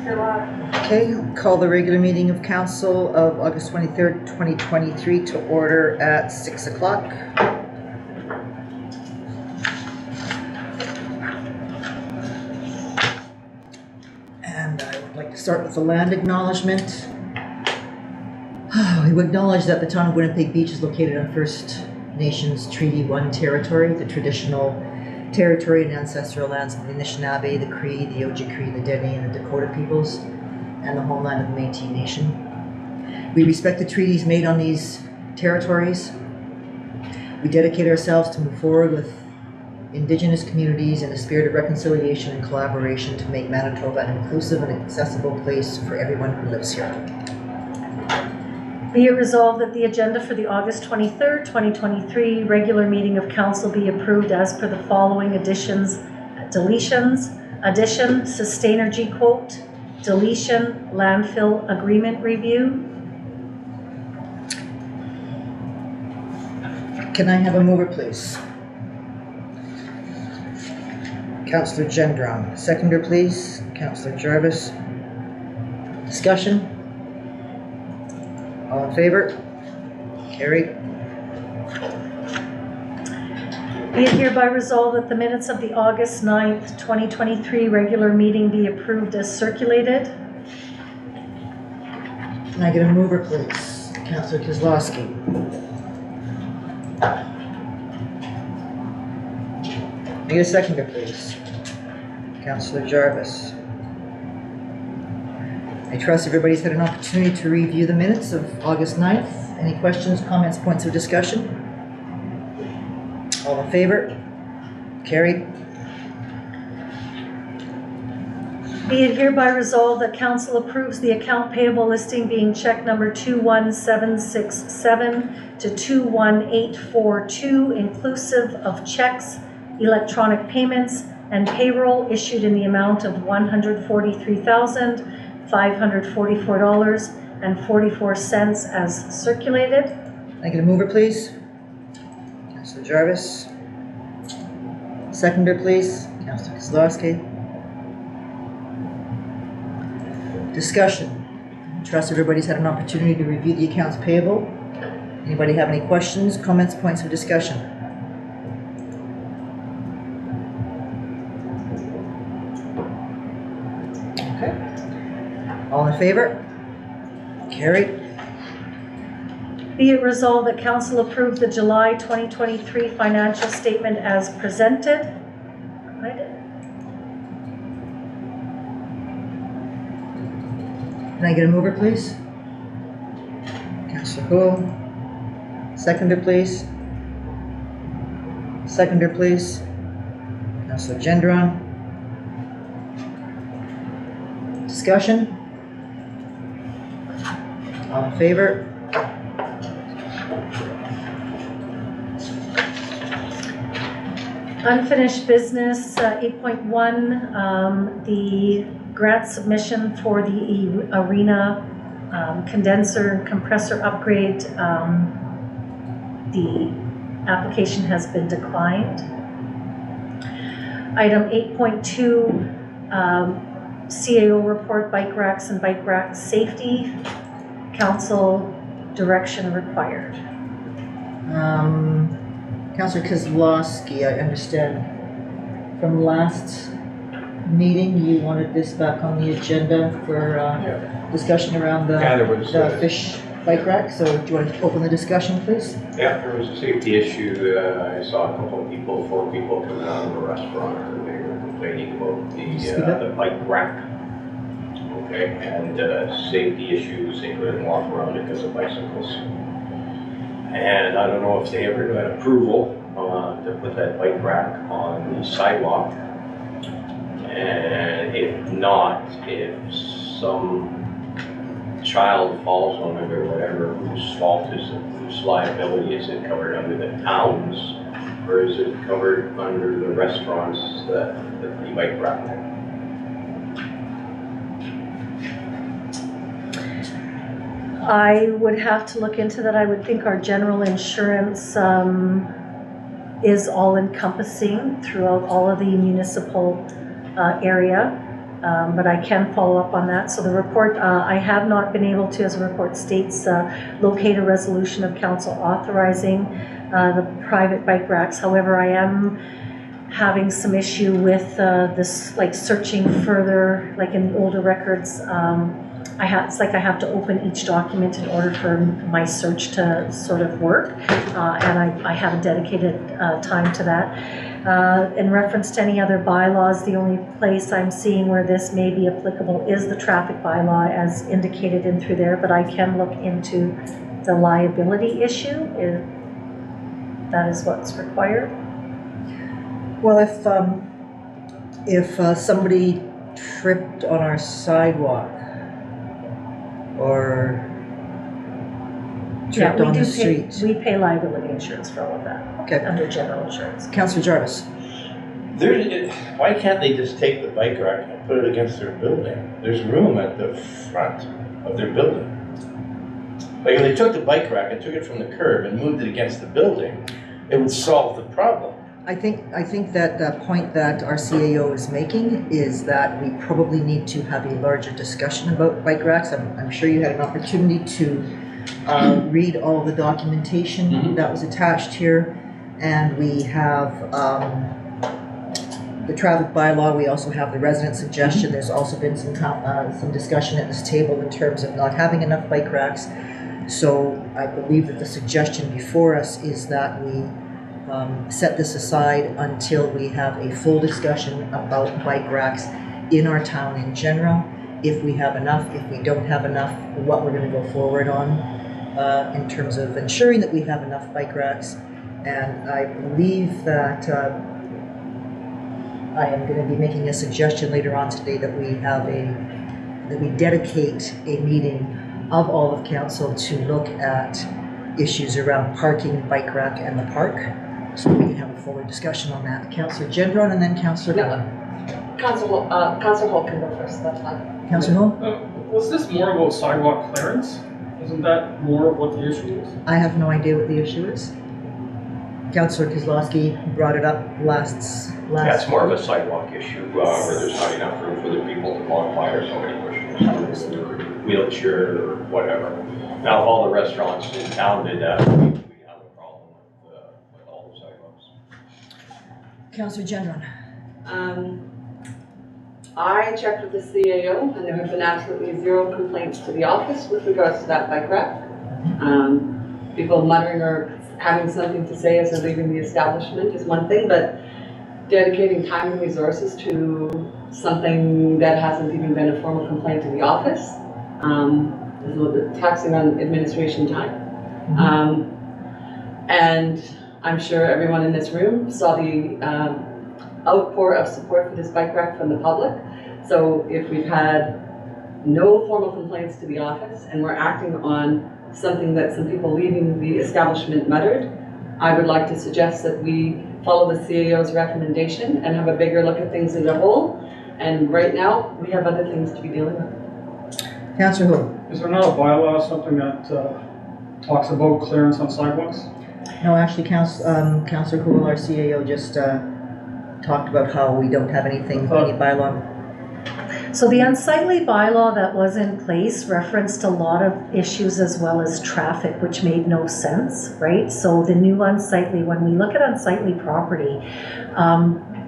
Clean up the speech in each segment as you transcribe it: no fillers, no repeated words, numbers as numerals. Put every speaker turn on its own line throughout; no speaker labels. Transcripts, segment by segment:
Okay, I'll call the regular meeting of council of August 23rd, 2023 to order at 6 o'clock. And I would like to start with the land acknowledgement. We would acknowledge that the town of Winnipeg Beach is located on First Nations Treaty 1 territory, the traditional territory and ancestral lands of the Anishinaabe, the Cree, the Ojibwe, the Dene, and the Dakota peoples, and the homeland of the Métis Nation. We respect the treaties made on these territories. We dedicate ourselves to move forward with Indigenous communities in a spirit of reconciliation and collaboration to make Manitoba an inclusive and accessible place for everyone who lives here.
Be it resolved that the agenda for the August 23rd, 2023 regular meeting of council be approved as per the following additions, deletions. Addition, Sustainergy quote. Deletion, landfill agreement review.
Can I have a mover, please? Councillor Gendron. Seconder, please. Councillor Jarvis. Discussion? All in favor? Carried.
Be it hereby resolved that the minutes of the August 9th, 2023 regular meeting be approved as circulated.
Can I get a mover, please? Councillor Kozlowski. Can I get a seconder, please? Councillor Jarvis. I trust everybody's had an opportunity to review the minutes of August 9th. Any questions, comments, points of discussion? All in favor? Carried.
Be it hereby resolved that council approves the account payable listing being check number 21767 to 21842, inclusive of checks, electronic payments, and payroll issued in the amount of $143,544.44 as circulated.
Can I get a mover, please? Councillor Jarvis. Seconder, please. Councillor Kozlowski. Discussion. I trust everybody's had an opportunity to review the accounts payable. Anybody have any questions, comments, points of discussion? Okay. All in favor? Carried.
Be it resolved that council approve the July 2023 financial statement as presented.
Can I get a mover, please? Councillor Houle. Seconder, please. Seconder, please. Councillor Gendron. Discussion? All in favor?
Unfinished business, 8.1, the grant submission for the arena condenser and compressor upgrade. The application has been declined. Item 8.2, CAO report, bike racks and bike rack safety. Council direction required.
Councillor Kozlowski, I understand from last meeting you wanted this back on the agenda for discussion around the fish bike rack. So do you want to open the discussion, please?
Yeah, there was a safety issue. I saw a couple of people, 4 people coming out of a restaurant, and they were complaining about the bike rack. Okay, and safety issues. They couldn't walk around it because of bicycles. And I don't know if they ever got approval to put that bike rack on the sidewalk. And if not, if some child falls on it or whatever, whose fault is it, whose liability is it covered under the town's, or is it covered under the restaurants that the bike rack?
I would have to look into that. I would think our general insurance is all encompassing throughout all of the municipal area. but I can follow up on that. So the report, I have not been able to, as the report states, locate a resolution of council authorizing the private bike racks. However, I am having some issue with this, like searching further, like in the older records. It's like I have to open each document in order for my search to sort of work, and I haven't dedicated time to that. In reference to any other bylaws, the only place I'm seeing where this may be applicable is the traffic bylaw as indicated in through there, but I can look into the liability issue if that is what's required.
Well, if somebody tripped on our sidewalk or tripped on the street.
We pay liability insurance for all of that.
Okay.
Under general insurance.
Councillor Jarvis.
Why can't they just take the bike rack and put it against their building? There's room at the front of their building. Like if they took the bike rack and took it from the curb and moved it against the building, it would solve the problem.
I think that the point that our CAO is making is that we probably need to have a larger discussion about bike racks. I'm sure you had an opportunity to read all the documentation that was attached here, and we have the traffic bylaw. We also have the resident suggestion. There's also been some discussion at this table in terms of not having enough bike racks. So I believe that the suggestion before us is that we set this aside until we have a full discussion about bike racks in our town in general. If we have enough, if we don't have enough, what we're going to go forward on in terms of ensuring that we have enough bike racks. And I believe that I am going to be making a suggestion later on today that we have that we dedicate a meeting of all of council to look at issues around parking, bike rack, and the park. So we can have a fuller discussion on that. Councillor Gendron and then Councillor Hull.
Councillor Hull can go first, that's fine.
Councillor Hull?
Was this more about sidewalk clearance? Isn't that more of what the issue is?
I have no idea what the issue is. Councillor Kozlowski brought it up last.
That's more of a sidewalk issue, where there's not enough room for the people to walk by or somebody pushing a wheelchair or whatever. Now, if all the restaurants in town did that, we have a problem with all the sidewalks.
Councillor Gendron.
I checked with the CAO and there have been absolutely zero complaints to the office with regards to that bike rack. People muttering or having something to say as they're leaving the establishment is one thing, but dedicating time and resources to something that hasn't even been a formal complaint to the office is a little bit taxing on administration time. And I'm sure everyone in this room saw the outpour of support for this bike rack from the public. So if we've had no formal complaints to the office and we're acting on something that some people leaving the establishment muttered, I would like to suggest that we follow the CAO's recommendation and have a bigger look at things as a whole. And right now, we have other things to be dealing with.
Councillor Hull.
Is there not a bylaw, something that talks about clearance on sidewalks?
No, actually, Councillor Hull, our CAO, just talked about how we don't have anything, any bylaw.
So the unsightly bylaw that was in place referenced a lot of issues as well as traffic, which made no sense, right? So the new unsightly, when we look at unsightly property,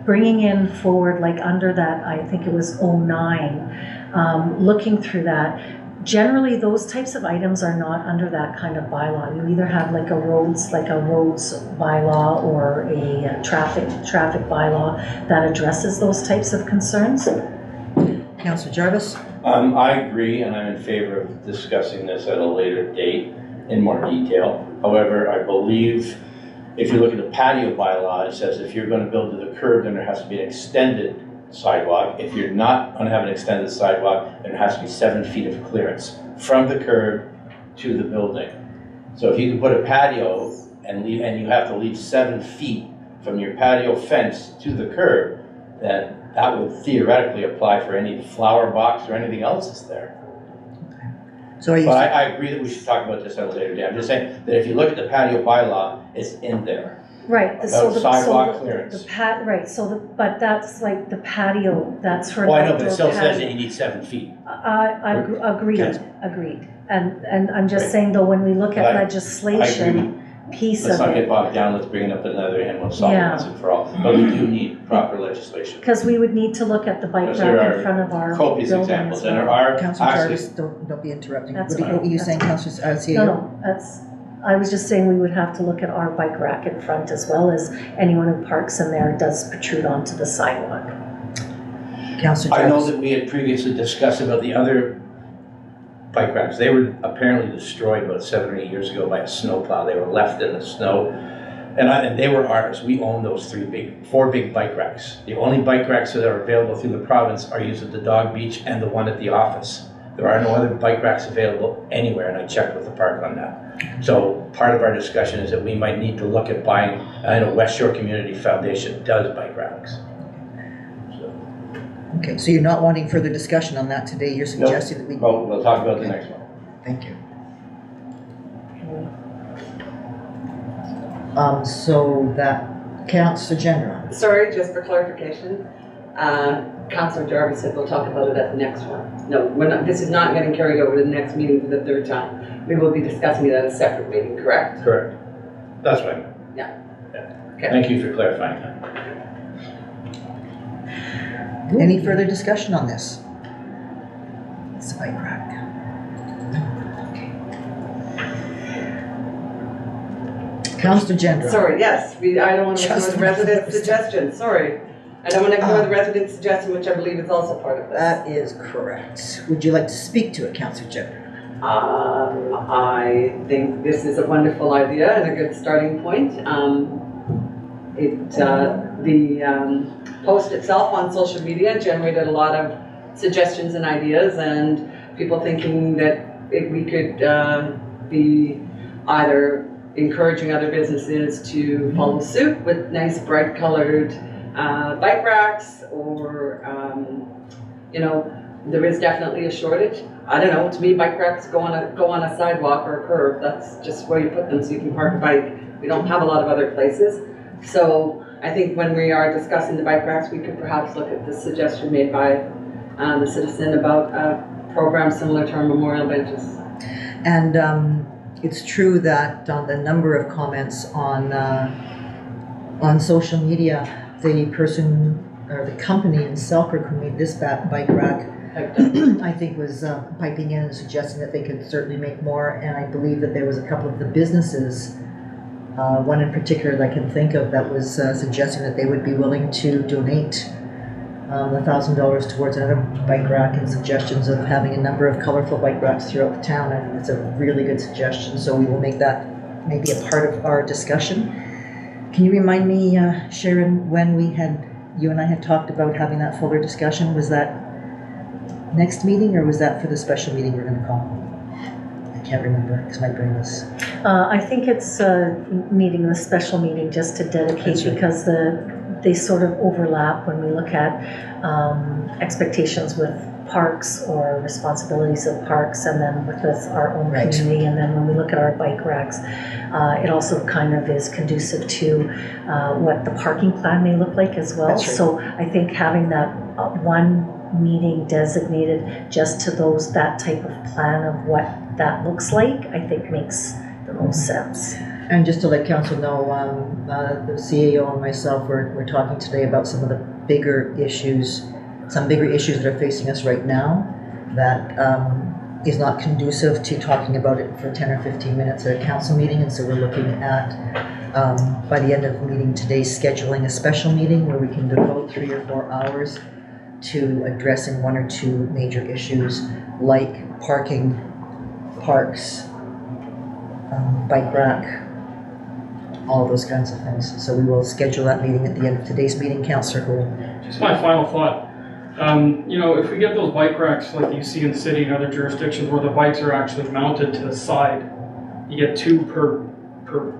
bringing in forward, like under that, I think it was 09, looking through that, generally those types of items are not under that kind of bylaw. You either have like a roads bylaw or a traffic bylaw that addresses those types of concerns.
Councillor Jarvis.
I agree, and I'm in favor of discussing this at a later date in more detail. However, I believe if you look at the patio bylaw, it says if you're going to build to the curb, then there has to be an extended sidewalk. If you're not going to have an extended sidewalk, then there has to be 7 feet of clearance from the curb to the building. So if you can put a patio and you have to leave 7 feet from your patio fence to the curb, then that would theoretically apply for any flower box or anything else that's there.
So are you?
But I agree that we should talk about this at a later date. I'm just saying that if you look at the patio bylaw, it's in there.
Right, so
About
the,
sidewalk
so
clearance.
the right, so but that's like the patio, that's for an
Well, I know, but it
outdoor
still says that
patio.
you need 7 feet.
Agreed,
Okay.
agreed. And I'm just
Right.
saying though, when we look at
But I
legislation piece
Let's
of
not get
it,
bogged down, let's bring it up another and we'll solve it
Yeah.
once and for all. But we do need proper legislation.
because we would need to look at the bike
Because there
rack in
are
front of our
Copious
building
examples,
as
and there
well.
are
Councillor
actually,
Jarvis, don't be interrupting.
That's
What
okay,
were you
that's
saying,
okay.
Councillor CEO?
No, I was just saying we would have to look at our bike rack in front as well, as anyone who parks in there does protrude onto the sidewalk.
Councillor
I know
Jarvis.
that we had previously discussed about the other bike racks. They were apparently destroyed about 7 or 8 years ago by a snowplow. They were left in the snow. And they were ours. We own those 4 big bike racks. The only bike racks that are available through the province are used at the Dog Beach and the one at the office. There are no other bike racks available anywhere, and I checked with the park on that. So part of our discussion is that we might need to look at buying, I know West Shore Community Foundation does bike racks. So,
Okay, so you're not wanting further discussion on that today, you're suggesting that we.
well, we'll talk about the next one.
Thank you. So that Councillor General.
Sorry, just for clarification, Councillor Jarvis said we'll talk about it at the next one. No, we're not, this is not getting carried over to the next meeting for the 3rd time. We will be discussing it at a separate meeting, correct?
Correct. That's what I meant.
Yeah.
Yeah.
Okay.
Thank you for clarifying that.
Any further discussion on this? It's a bike rack. Councillor General.
Sorry, yes, I don't want to ignore
Just
the resident
understand.
suggestion, sorry. I don't want to ignore the resident suggestion, which I believe is also part of this.
That is correct. Would you like to speak to it, Councillor General?
I think this is a wonderful idea and a good starting point. The post itself on social media generated a lot of suggestions and ideas, and people thinking that we could be either encouraging other businesses to follow suit with nice bright colored bike racks, or there is definitely a shortage. I don't know, to me bike racks go on a sidewalk or a curb. That's just where you put them so you can park a bike. We don't have a lot of other places. So I think when we are discussing the bike racks, we could perhaps look at the suggestion made by the citizen about a program similar to our memorial benches.
And it's true that on the number of comments on social media, the person or the company in Selkirk who made this bike rack, I think was piping in and suggesting that they could certainly make more. And I believe that there was a couple of the businesses, one in particular that I can think of, that was suggesting that they would be willing to donate $1,000 towards another bike rack, and suggestions of having a number of colorful bike racks throughout the town. I think it's a really good suggestion, so we will make that maybe a part of our discussion. Can you remind me, Sharon, when you and I had talked about having that fuller discussion? Was that next meeting, or was that for the special meeting we're going to call? I can't remember because my brain is.
I think it's meeting the special meeting just to dedicate,
That's right.
because they sort of overlap when we look at expectations with parks or responsibilities of parks, and then with our own
Right.
community, and then when we look at our bike racks, it also kind of is conducive to what the parking plan may look like as well.
That's right.
So I think having that one meeting designated just to that type of plan of what that looks like, I think makes the most sense.
And just to let council know, the CAO and myself we're talking today about some bigger issues that are facing us right now that is not conducive to talking about it for 10 or 15 minutes at a council meeting. And so we're looking at, by the end of the meeting today, scheduling a special meeting where we can devote 3 or 4 hours to addressing 1 or 2 major issues like parking, parks, bike rack, all of those kinds of things. So we will schedule that meeting at the end of today's meeting. Councillor Houle.
Just my final thought. If we get those bike racks like you see in the city and other jurisdictions where the bikes are actually mounted to the side, you get 2 per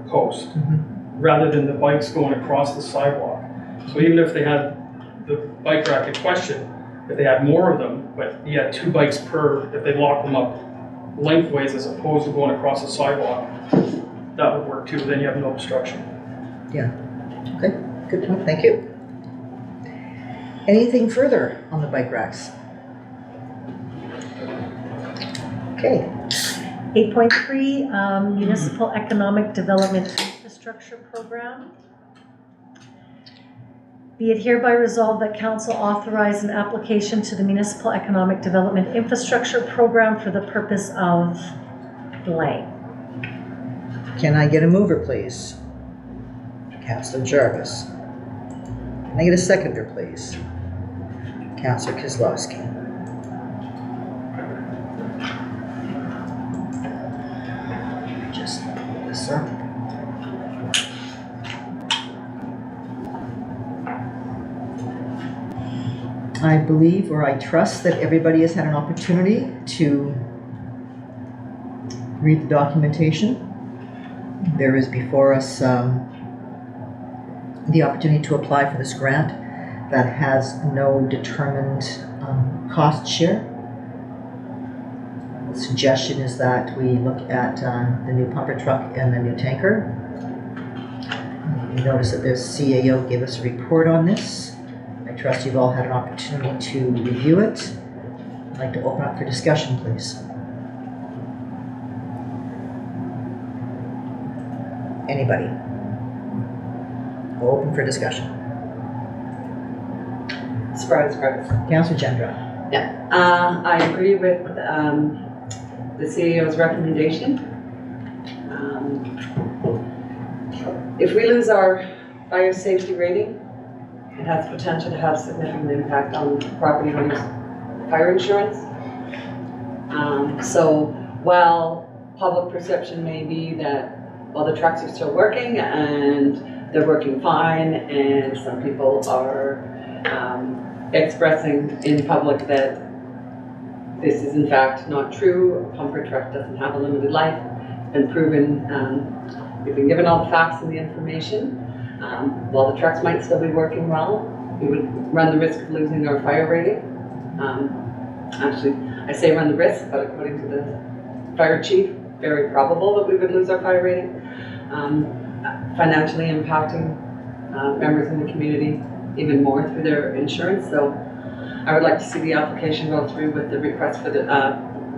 post, rather than the bikes going across the sidewalk. So even if they had the bike rack in question, if they had more of them, but you had 2 bikes per, if they locked them up lengthways as opposed to going across the sidewalk, that would work too. Then you have no obstruction.
Okay, good point, thank you. Anything further on the bike racks? Okay,
8.3, Municipal Economic Development Infrastructure Program. Be it hereby resolved that council authorize an application to the Municipal Economic Development Infrastructure Program for the purpose of blank.
can I get a mover, please? Councillor Jarvis. Can I get a seconder, please? Councillor Kozlowski. Just pull this up. I believe, or I trust, that everybody has had an opportunity to read the documentation. There is before us the opportunity to apply for this grant that has no determined cost share. The suggestion is that we look at the new pumper truck and the new tanker. You notice that the CAO gave us a report on this. I trust you've all had an opportunity to review it. I'd like to open up for discussion, please. Anybody? Open for discussion.
Surprise.
Councillor Gendra.
I agree with the CEO's recommendation. If we lose our fire safety rating, it has potential to have significant impact on property owners' fire insurance. So while public perception may be that, well, the trucks are still working and they're working fine, and some people are expressing in public that this is in fact not true. A pumper truck doesn't have a limited life. It's been proven. We've been given all the facts and the information. While the trucks might still be working well, we would run the risk of losing our fire rating. Actually, I say run the risk, but according to the fire chief, very probable that we would lose our fire rating. Financially impacting members in the community even more through their insurance. So I would like to see the application go through with the request for the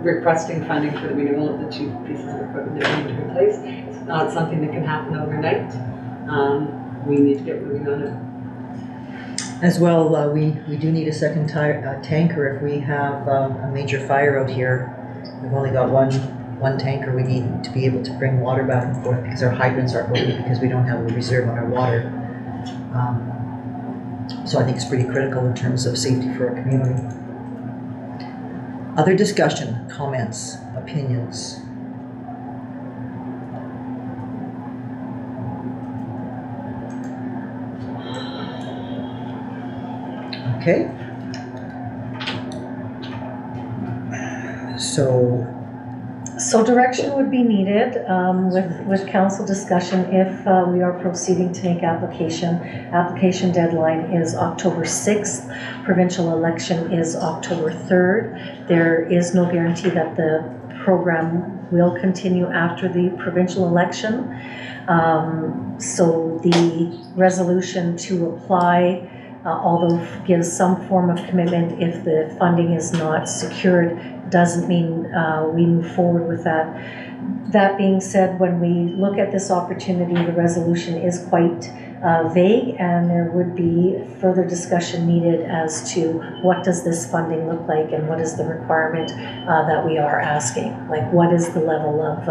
requesting funding for the renewal of the 2 pieces of equipment that we need to replace. It's not something that can happen overnight. We need to get moving on it.
As well, we do need a second tanker if we have a major fire out here. We've only got one tanker. We need to be able to bring water back and forth because our hydrants aren't working because we don't have a reserve on our water. So I think it's pretty critical in terms of safety for our community. Other discussion, comments, opinions? Okay.
So direction would be needed with council discussion if we are proceeding to make application. Application deadline is October 6th. Provincial election is October 3rd. There is no guarantee that the program will continue after the provincial election. So the resolution to apply, although gives some form of commitment if the funding is not secured, doesn't mean we move forward with that. That being said, when we look at this opportunity, the resolution is quite vague, and there would be further discussion needed as to what does this funding look like and what is the requirement that we are asking. Like, what is the level of,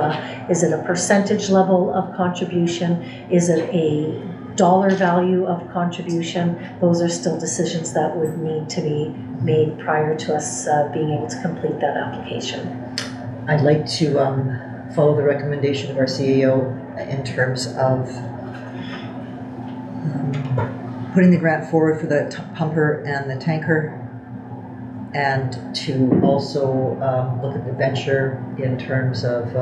is it a percentage level of contribution? Is it a dollar value of contribution? Those are still decisions that would need to be made prior to us being able to complete that application.
I'd like to follow the recommendation of our CAO in terms of putting the grant forward for the pumper and the tanker, and to also look at the venture in terms of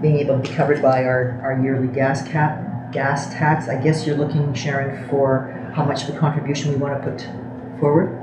being able to be covered by our yearly gas tax. I guess you're looking, Sharon, for how much of a contribution we want to put forward?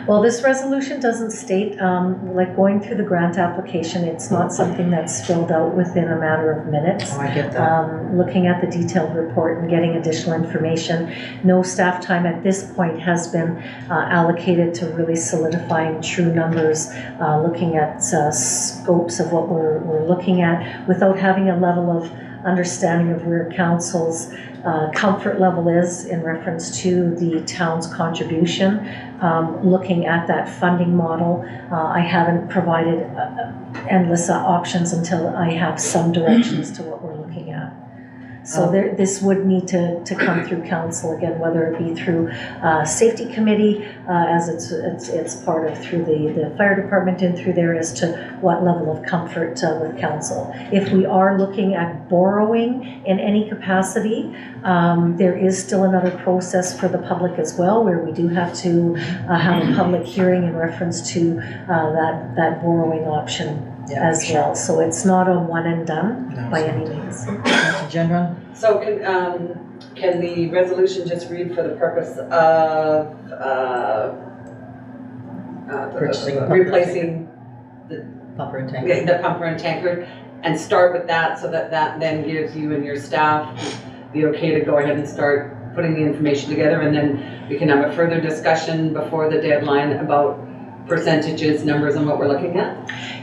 Well, this resolution doesn't state, like going through the grant application, it's not something that's filled out within a matter of minutes.
Oh, I get that.
Looking at the detailed report and getting additional information. No staff time at this point has been allocated to really solidifying true numbers, looking at scopes of what we're looking at without having a level of understanding of where council's comfort level is in reference to the town's contribution. Looking at that funding model, I haven't provided endless options until I have some direction as to what we're looking at. So this would need to come through council again, whether it be through safety committee, as it's part of through the fire department and through there as to what level of comfort with council. If we are looking at borrowing in any capacity, there is still another process for the public as well, where we do have to have a public hearing in reference to that borrowing option as well. So it's not a one and done by any means.
Councillor Gendron?
So can the resolution just read for the purpose of
Purchasing a pumper.
replacing
Pumper and tanker.
the pumper and tanker, and start with that, so that then gives you and your staff the okay to go ahead and start putting the information together, and then we can have a further discussion before the deadline about percentages, numbers, and what we're looking at?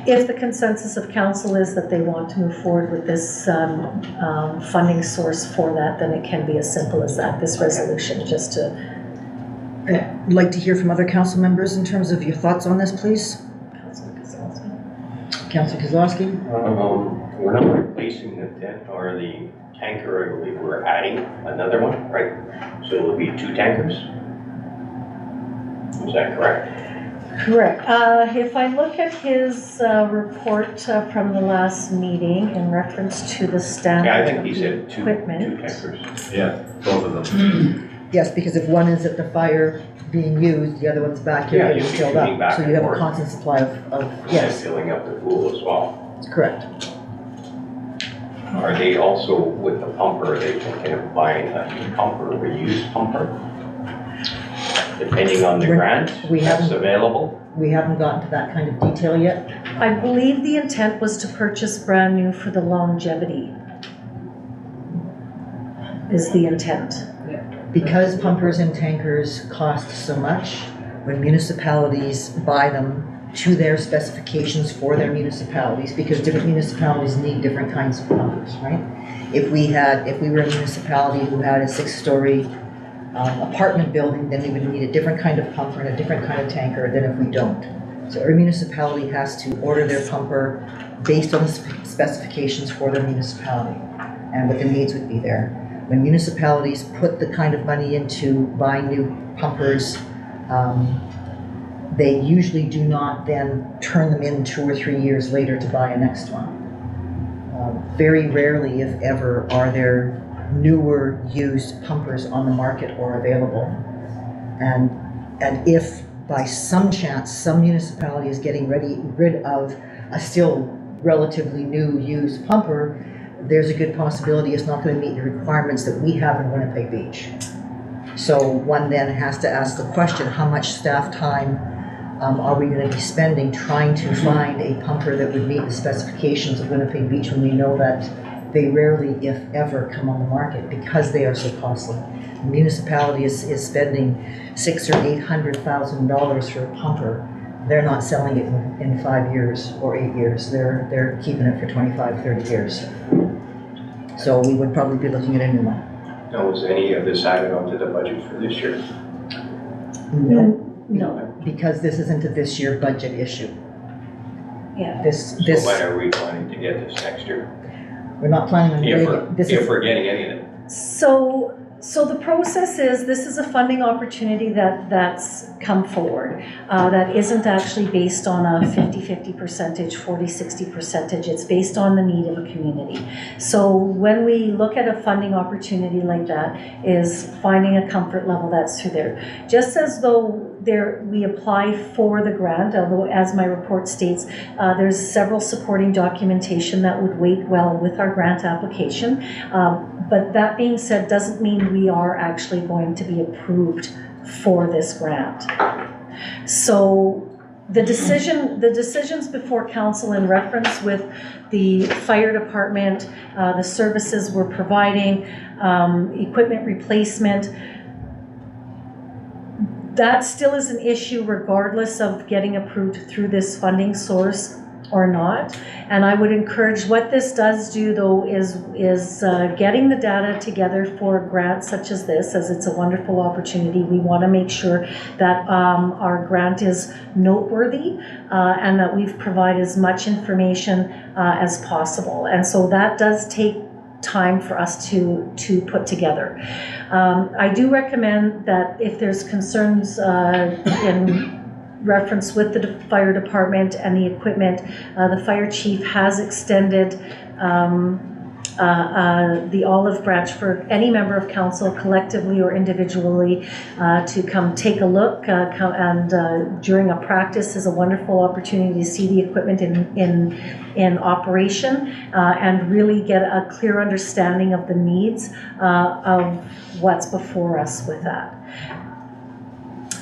If the consensus of council is that they want to move forward with this funding source for that, then it can be as simple as that, this resolution, just to...
I'd like to hear from other council members in terms of your thoughts on this, please. Councillor Kozlowski?
We're not replacing the tanker, I believe we're adding another one, right? So it'll be 2 tankers? Is that correct?
Correct. If I look at his report from the last meeting in reference to the standard
Yeah, I think he said two
equipment.
tankers.
Yeah, both of them.
Yes, because if one is at the fire being used, the other one's back here
Yeah,
getting
you'll be
filled
shooting
up.
back
So
and
you have a
forth.
constant supply of
And
yes,
filling up the pool as well.
that's correct.
Are they also, with the pumper, are they thinking of buying a new pumper, a reused pumper? Depending on the grant
we
that's
haven't-
available?
We haven't gotten to that kind of detail yet.
I believe the intent was to purchase brand new for the longevity. Is the intent.
Because pumpers and tankers cost so much, when municipalities buy them to their specifications for their municipalities, because different municipalities need different kinds of pumpers, right? If we were a municipality who had a 6-story apartment building, then we would need a different kind of pumper and a different kind of tanker than if we don't. So every municipality has to order their pumper based on the specifications for their municipality and what the needs would be there. When municipalities put the kind of money into buying new pumpers, they usually do not then turn them in 2 or 3 years later to buy a next one. Very rarely, if ever, are there newer used pumpers on the market or available. And if by some chance some municipality is getting rid of a still relatively new used pumper, there's a good possibility it's not going to meet the requirements that we have in Winnipeg Beach. So one then has to ask the question, how much staff time are we going to be spending trying to find a pumper that would meet the specifications of Winnipeg Beach when we know that they rarely, if ever, come on the market because they are so costly. The municipality is spending $600,000 or $800,000 for a pumper. They're not selling it in 5 years or 8 years. They're keeping it for 25, 30 years. So we would probably be looking at a new one.
Now, was any of this added onto the budget for this year?
No.
Because this isn't a this year budget issue.
Yeah.
So when are we planning to get this next year?
We're not planning on getting it.
If we're getting any of it.
So the process is, this is a funding opportunity that's come forward that isn't actually based on a 50-50 percentage, 40-60 percentage. It's based on the need of a community. So when we look at a funding opportunity like that, is finding a comfort level that's through there. Just as though we apply for the grant, although as my report states, there's several supporting documentation that would weight well with our grant application. But that being said, doesn't mean we are actually going to be approved for this grant. So the decisions before council in reference with the fire department, the services we're providing, equipment replacement, that still is an issue regardless of getting approved through this funding source or not. And I would encourage, what this does do though is getting the data together for grants such as this, as it's a wonderful opportunity. We want to make sure that our grant is noteworthy and that we've provided as much information as possible. And so that does take time for us to put together. I do recommend that if there's concerns in reference with the fire department and the equipment, the fire chief has extended the olive branch for any member of council, collectively or individually, to come take a look. And during a practice is a wonderful opportunity to see the equipment in operation and really get a clear understanding of the needs of what's before us with that.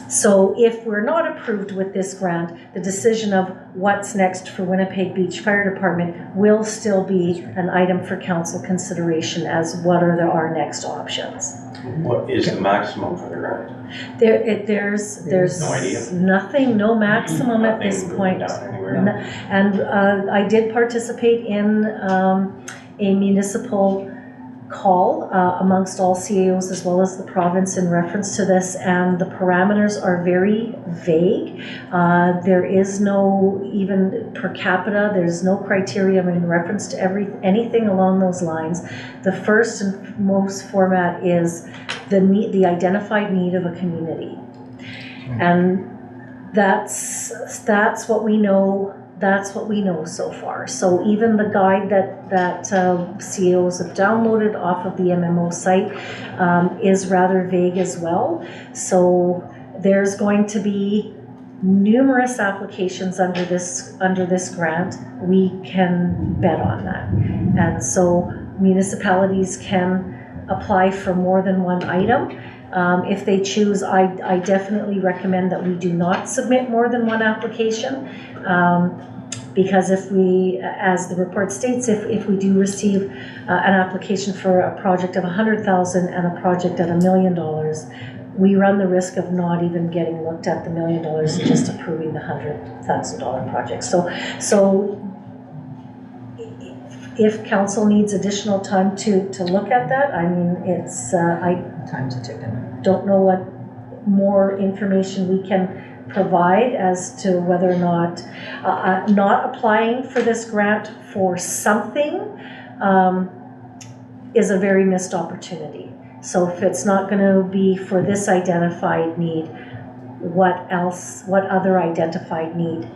So if we're not approved with this grant, the decision of what's next for Winnipeg Beach Fire Department will still be an item for council consideration as what are our next options.
What is the maximum for the grant?
There's
No idea.
nothing, no maximum at this point. And I did participate in a municipal call amongst all CAOs as well as the province in reference to this, and the parameters are very vague. There is no, even per capita, there's no criteria in reference to anything along those lines. The first and most format is the identified need of a community. And that's what we know. That's what we know so far. So even the guide that CAOs have downloaded off of the MMO site is rather vague as well. So there's going to be numerous applications under this grant. We can bet on that. And so municipalities can apply for more than one item. If they choose, I definitely recommend that we do not submit more than one application, because if we, as the report states, if we do receive an application for a project of $100,000 and a project at $1 million, we run the risk of not even getting looked at the $1 million and just approving the $100,000 project. So if council needs additional time to look at that, I mean, it's,
Time's a ticking.
don't know what more information we can provide as to whether or not applying for this grant for something is a very missed opportunity. So if it's not going to be for this identified need, what other identified need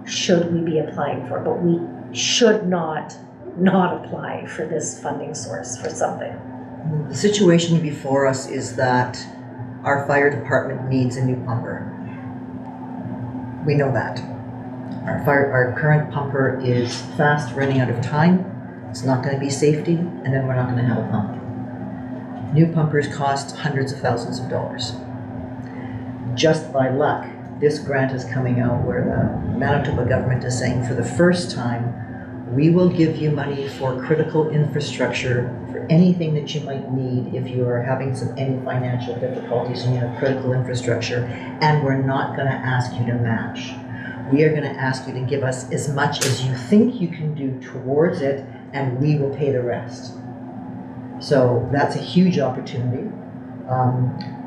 should we be applying for? But we should not apply for this funding source for something.
The situation before us is that our fire department needs a new pumper. We know that. Our current pumper is fast running out of time. It's not going to be safety, and then we're not going to have a pump. New pumpers cost hundreds of thousands of dollars. Just by luck, this grant is coming out where the Manitoba government is saying for the first time, we will give you money for critical infrastructure for anything that you might need if you are having any financial difficulties and you have critical infrastructure, and we're not going to ask you to match. We are going to ask you to give us as much as you think you can do towards it, and we will pay the rest. So that's a huge opportunity.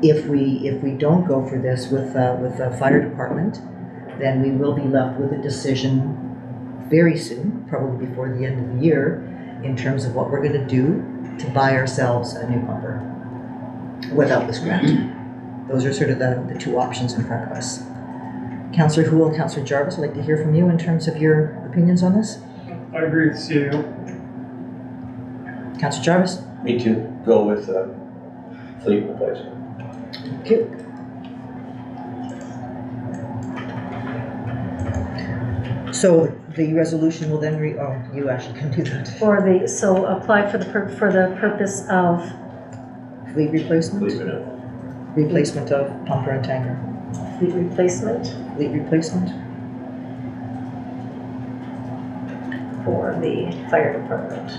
If we don't go for this with the fire department, then we will be left with a decision very soon, probably before the end of the year, in terms of what we're going to do to buy ourselves a new pumper without this grant. Those are sort of the two options in front of us. Councillor Houle and Councillor Jarvis, I'd like to hear from you in terms of your opinions on this.
I agree with CAO.
Councillor Jarvis?
Me too. Go with fleet replacement.
Thank you. So the resolution will then you actually can do that.
So apply for the purpose of
Fleet replacement?
Leave it in.
Replacement of pumper and tanker.
Fleet replacement
Fleet replacement.
for the fire department.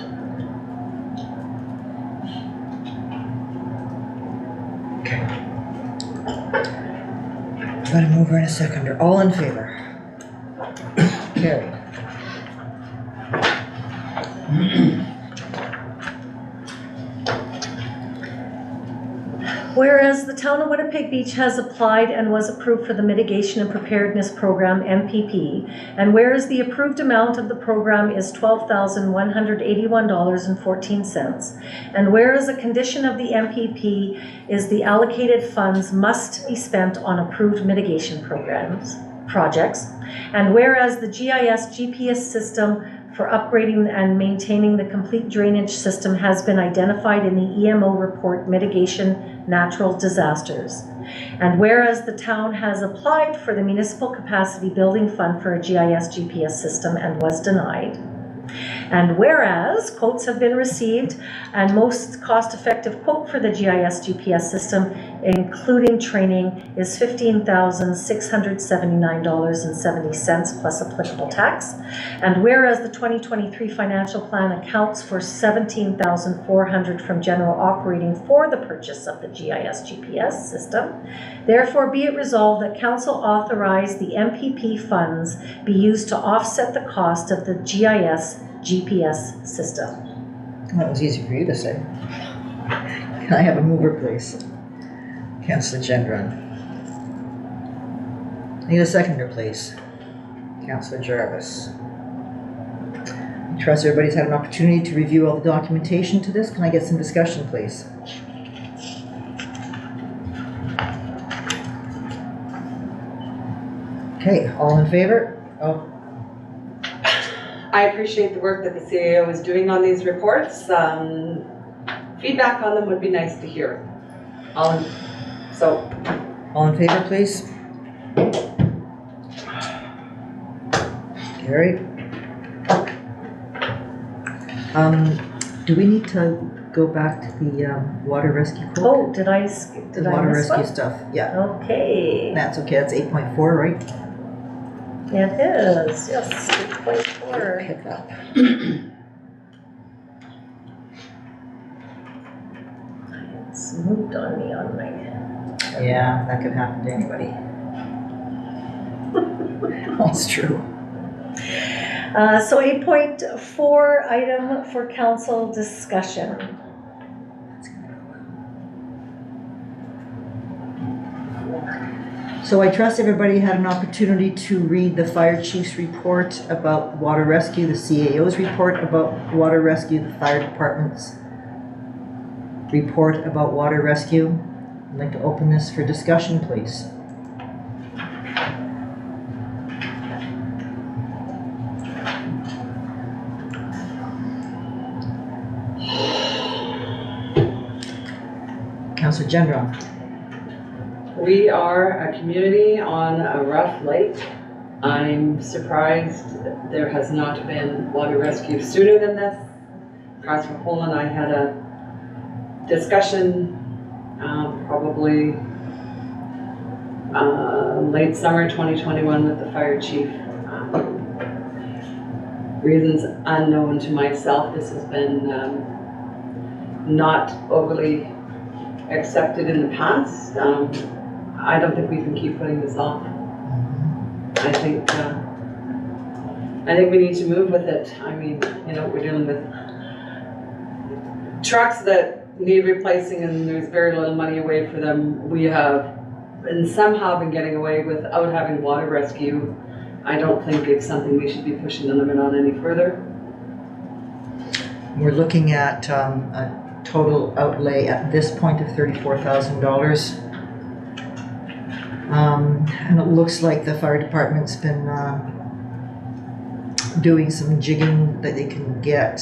Got a mover and a seconder. All in favor? Carried.
Whereas the town of Winnipeg Beach has applied and was approved for the Mitigation and Preparedness Program, MPP, and whereas the approved amount of the program is $12,181.14, and whereas a condition of the MPP is the allocated funds must be spent on approved mitigation projects, and whereas the GIS GPS system for upgrading and maintaining the complete drainage system has been identified in the EMO report Mitigation Natural Disasters. And whereas the town has applied for the Municipal Capacity Building Fund for a GIS GPS system and was denied. And whereas quotes have been received and most cost-effective quote for the GIS GPS system, including training, is $15,679.70 plus applicable tax. And whereas the 2023 financial plan accounts for $17,400 from general operating for the purchase of the GIS GPS system, therefore be it resolved that council authorize the MPP funds be used to offset the cost of the GIS GPS system.
That was easy for you to say. Can I have a mover, please? Councillor Gendron. Need a seconder, please. Councillor Jarvis. I trust everybody's had an opportunity to review all the documentation to this. Can I get some discussion, please? Okay, all in favor? Oh,
I appreciate the work that the CAO is doing on these reports. Feedback on them would be nice to hear. All in favor, please?
Carried. Do we need to go back to the water rescue quote?
Oh, did I
The water
miss
rescue
one?
stuff, yeah.
Okay.
That's okay, that's 8.4, right?
It is, yes, 6.4.
Pick up.
It's moved on me on my.
Yeah, that could happen to anybody. That's true.
So 8.4, item for council discussion.
So I trust everybody had an opportunity to read the fire chief's report about water rescue, the CAO's report about water rescue, the fire department's report about water rescue. I'd like to open this for discussion, please. Councillor Gendron.
We are a community on a rough lake. I'm surprised there has not been water rescue sooner than this. Councillor Cole and I had a discussion probably late summer 2021 with the fire chief. Reasons unknown to myself, this has been not overly accepted in the past. I don't think we can keep putting this off. I think we need to move with it. I mean, you know, we're dealing with trucks that need replacing and there's very little money away for them. We have, and somehow been getting away without having water rescue. I don't think it's something we should be pushing the limit on any further.
We're looking at a total outlay at this point of $34,000. And it looks like the fire department's been doing some jigging that they can get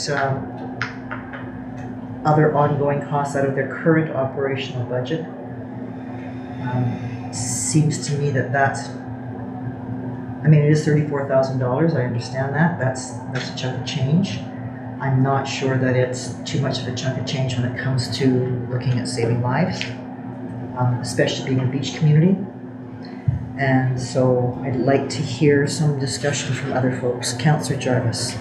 other ongoing costs out of their current operational budget. Seems to me that that's, I mean, it is $34,000, I understand that. That's a chunk of change. I'm not sure that it's too much of a chunk of change when it comes to looking at saving lives, especially being a beach community. And so I'd like to hear some discussion from other folks. Councillor Jarvis.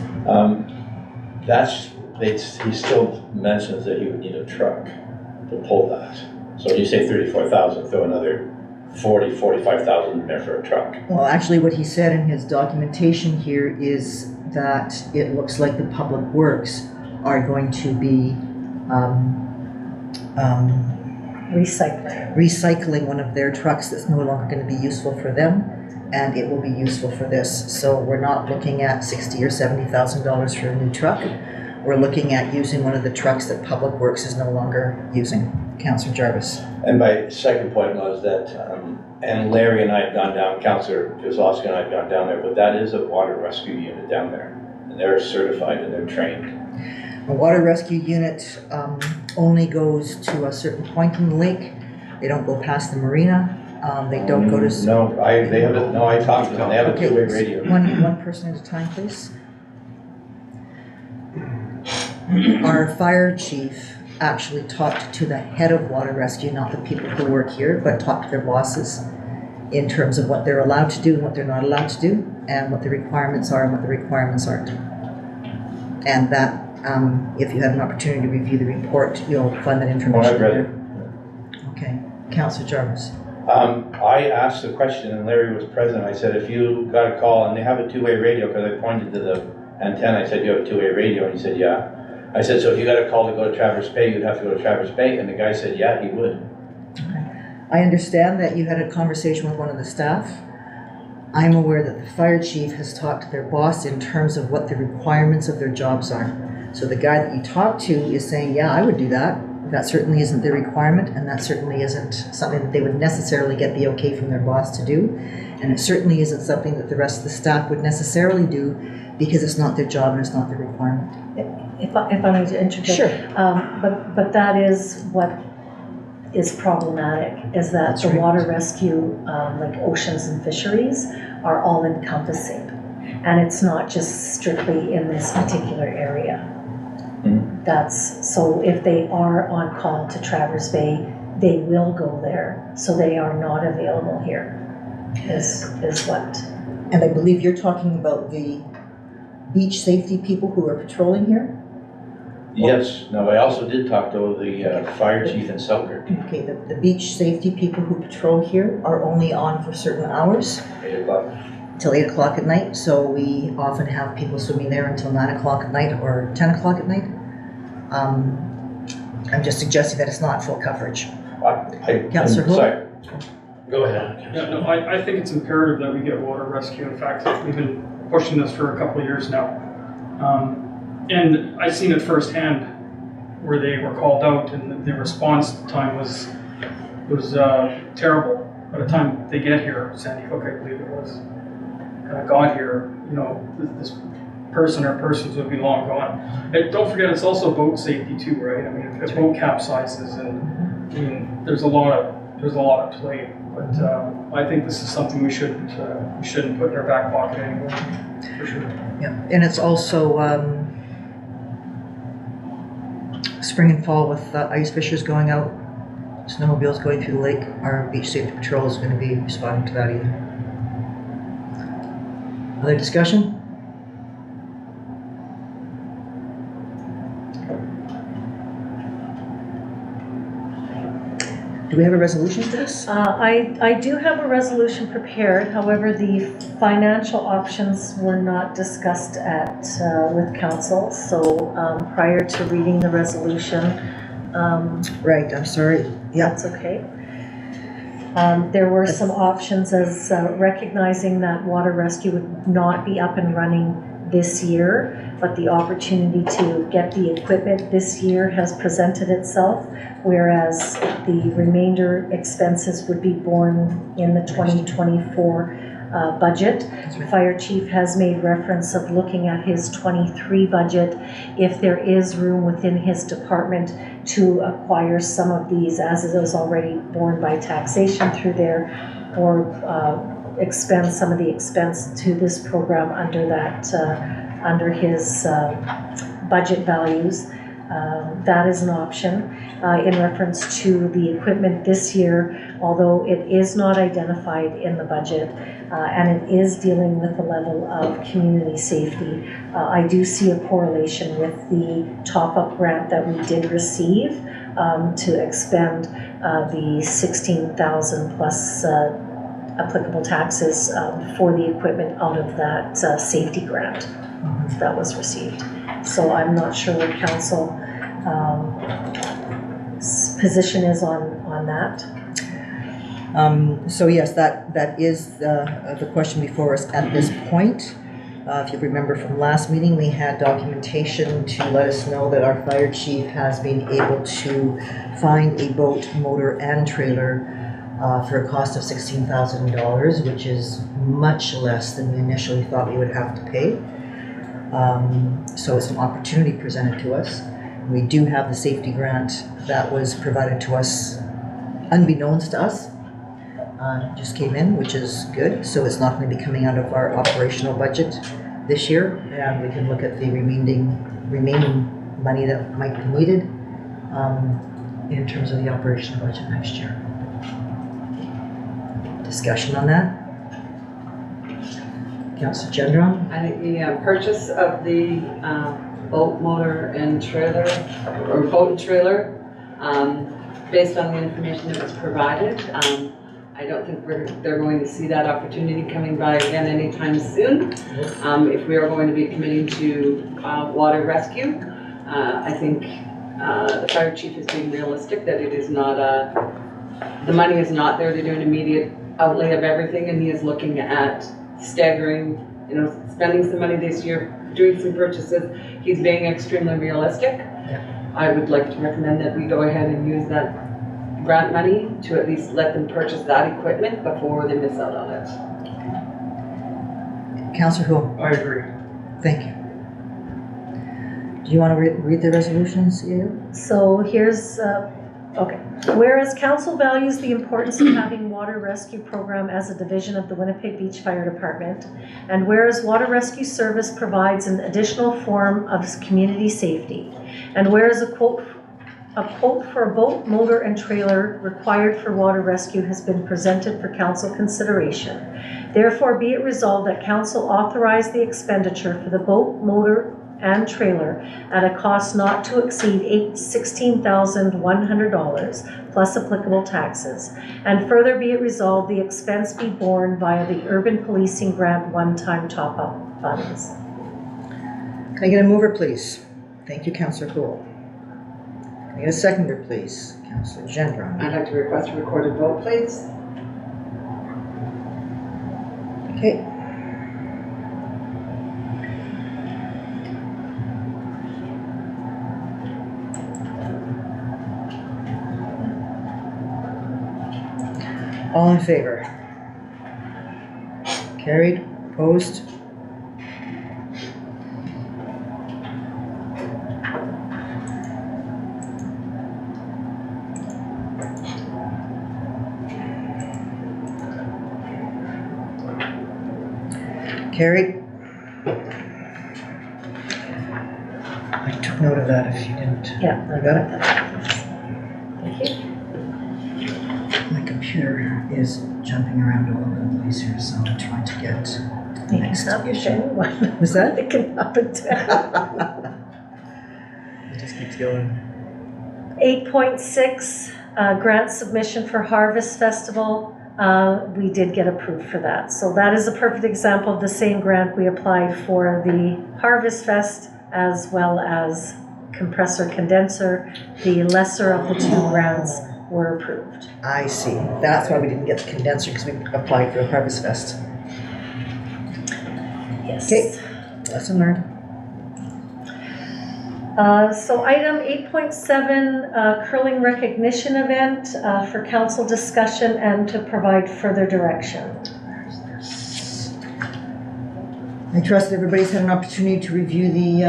He still mentions that he would need a truck to pull that. So when you say 34,000, throw another 45,000 in there for a truck.
Well, actually what he said in his documentation here is that it looks like the Public Works are going to be recycling one of their trucks that's no longer going to be useful for them, and it will be useful for this. So we're not looking at $60,000 or $70,000 for a new truck. We're looking at using one of the trucks that Public Works is no longer using. Councillor Jarvis.
And my second point was that, and Larry and I had gone down, Councillor Kozlowski and I had gone down there, but that is a water rescue unit down there. And they're certified and they're trained.
A water rescue unit only goes to a certain point in the lake. They don't go past the marina. They don't go to...
No, I talked to them. They have a two-way radio.
One person at a time, please. Our fire chief actually talked to the head of water rescue, not the people who work here, but talked to their bosses in terms of what they're allowed to do and what they're not allowed to do, and what the requirements are and what the requirements aren't. And that, if you have an opportunity to review the report, you'll find that information
I've read
there. Okay, Councillor Jarvis.
I asked the question and Larry was present. I said, if you got a call and they have a two-way radio, because I pointed to the antenna, I said, you have a two-way radio? And he said, yeah. I said, so if you got a call to go to Traverse Bay, you'd have to go to Traverse Bay? And the guy said, yeah, he would.
Okay. I understand that you had a conversation with one of the staff. I'm aware that the fire chief has talked to their boss in terms of what the requirements of their jobs are. So the guy that you talked to is saying, yeah, I would do that. That certainly isn't their requirement, and that certainly isn't something that they would necessarily get the okay from their boss to do. And it certainly isn't something that the rest of the staff would necessarily do, because it's not their job and it's not their requirement.
If I may interject.
Sure.
But that is what is problematic, is that
That's
the
right.
water rescue, like oceans and fisheries, are all encompassing. And it's not just strictly in this particular area. So if they are on call to Traverse Bay, they will go there. So they are not available here, is what.
And I believe you're talking about the beach safety people who are patrolling here?
Yes. Now, I also did talk to the fire chief in Selkirk.
Okay, the beach safety people who patrol here are only on for certain hours.
8 o'clock.
Till 8 o'clock at night, so we often have people swimming there until 9 o'clock at night or 10 o'clock at night. I'm just suggesting that it's not full coverage. Councillor Hook?
Sorry. Go ahead.
Yeah, no, I think it's imperative that we get water rescue. In fact, we've been pushing this for a couple of years now. And I've seen it firsthand where they were called out and the response time was terrible. By the time they get here, Sandy Hook, I believe it was, got here, this person or persons would be long gone. And don't forget, it's also boat safety too, right? I mean, if a boat capsizes, and I mean, there's a lot at play. But I think this is something we shouldn't put in our back pocket anymore, for sure.
Yeah, and it's also spring and fall with ice fishers going out, snowmobiles going through the lake. Our beach safety patrol is going to be responding to that either. Other discussion? Do we have a resolution for this?
I do have a resolution prepared. However, the financial options were not discussed with council. So prior to reading the resolution,
Right, I'm sorry. Yeah.
that's okay. There were some options as recognizing that water rescue would not be up and running this year, but the opportunity to get the equipment this year has presented itself, whereas the remainder expenses would be borne in the 2024 budget.
right.
Fire chief has made reference of looking at his 23 budget, if there is room within his department to acquire some of these, as it is already borne by taxation through there, or expend some of the expense to this program under that, under his budget values. That is an option in reference to the equipment this year, although it is not identified in the budget and it is dealing with the level of community safety. I do see a correlation with the top-up grant that we did receive to expend the 16,000 plus applicable taxes for the equipment out of that safety grant that was received. So I'm not sure what council position is on that.
So yes, that is the question before us at this point. If you remember from last meeting, we had documentation to let us know that our fire chief has been able to find a boat, motor, and trailer for a cost of $16,000, which is much less than we initially thought we would have to pay. So it's an opportunity presented to us. We do have the safety grant that was provided to us unbeknownst to us. Just came in, which is good. So it's not going to be coming out of our operational budget this year, and we can look at the remaining money that might be needed in terms of the operational budget next year. Discussion on that? Councillor Gendron?
I think the purchase of the boat, motor, and trailer, or boat and trailer, based on the information that was provided, I don't think they're going to see that opportunity coming by again anytime soon. If we are going to be committing to water rescue, I think the fire chief is being realistic that it is not the money is not there to do an immediate outlay of everything, and he is looking at staggering, spending some money this year, doing some purchases. He's being extremely realistic.
Yeah.
I would like to recommend that we go ahead and use that grant money to at least let them purchase that equipment before they miss out on it.
Councillor Houle?
I agree.
Thank you. Do you want to read the resolutions, Ian?
So here's, okay. Whereas council values the importance of having water rescue program as a division of the Winnipeg Beach Fire Department, and whereas water rescue service provides an additional form of community safety, and whereas a quote for a boat, motor, and trailer required for water rescue has been presented for council consideration. Therefore, be it resolved that council authorize the expenditure for the boat, motor, and trailer at a cost not to exceed $16,100 plus applicable taxes. And further be it resolved the expense be borne via the Urban Policing Grant one-time top-up funds.
Can I get a mover, please? Thank you, Councillor Houle. Can I get a seconder, please? Councillor Gendron.
I'd like to request a recorded vote, please.
Okay. All in favor? Carried. Opposed? Carried. I took note of that if you didn't.
Yeah.
You got it?
Thank you.
My computer is jumping around all over the place here, so I'm trying to get to the
It can
next
happen to
issue.
anyone.
Was that?
It can happen to
It just keeps going.
8.6, grant submission for Harvest Festival. We did get approved for that. So that is a perfect example of the same grant we applied for the Harvest Fest as well as compressor condenser. The lesser of the two grants were approved.
I see. That's why we didn't get the condenser, because we applied for Harvest Fest.
Yes.
Okay. Lesson learned.
So item 8.7, curling recognition event for council discussion and to provide further direction.
I trust that everybody's had an opportunity to review the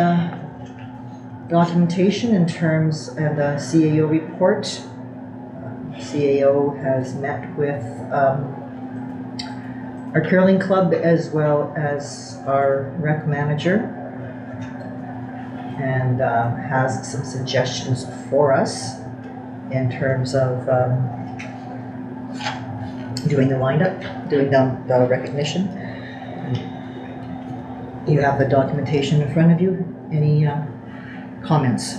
documentation in terms of the CAO report. CAO has met with our curling club as well as our rec manager. and has some suggestions for us in terms of doing the wind-up, doing the recognition. You have the documentation in front of you. Any comments?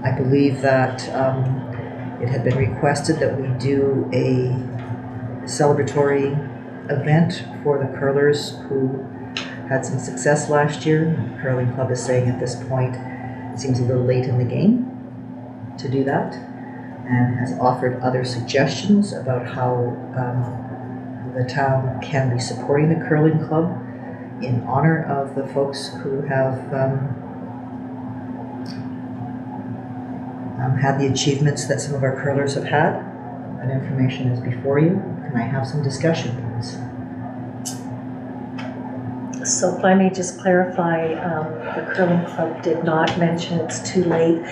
I believe that it had been requested that we do a celebratory event for the curlers who had some success last year. The curling club is saying at this point it seems a little late in the game to do that, and has offered other suggestions about how the town can be supporting the curling club in honor of the folks who have had the achievements that some of our curlers have had. That information is before you. Can I have some discussion, please?
So if I may just clarify, the curling club did not mention it's too late.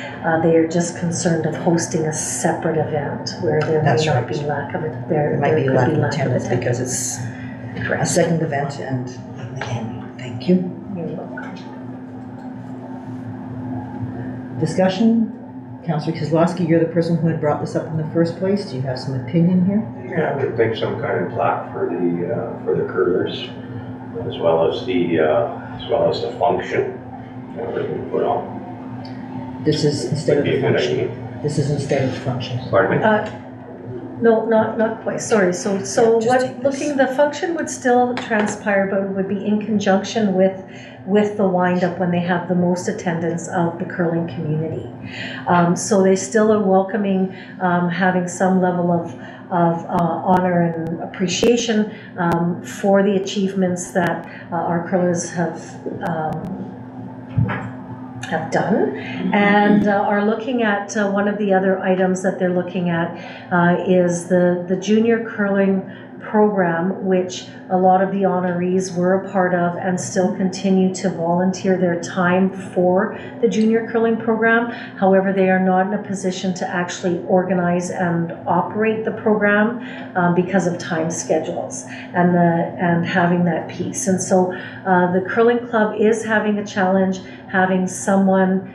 They are just concerned of hosting a separate event where there
That's
may not
right.
be lack of it.
There might be
could
lack of attendance because it's a
Correct.
second event and again, thank you.
You're welcome.
Discussion? Councillor Kozlowski, you're the person who had brought this up in the first place. Do you have some opinion here?
Yeah, I would think some kind of plaque for the curlers, as well as the function that we can put on.
This is instead of
Would be
the
a good
function.
idea.
This is instead of the function.
Pardon me?
No, not quite, sorry. So
Yeah, just
what,
take this.
the function would still transpire, but it would be in conjunction with the wind-up when they have the most attendance of the curling community. So they still are welcoming, having some level of honor and appreciation for the achievements that our curlers have done, and are looking at one of the other items that they're looking at is the junior curling program, which a lot of the honorees were a part of and still continue to volunteer their time for the junior curling program. However, they are not in a position to actually organize and operate the program because of time schedules and having that piece. And so the curling club is having a challenge, having someone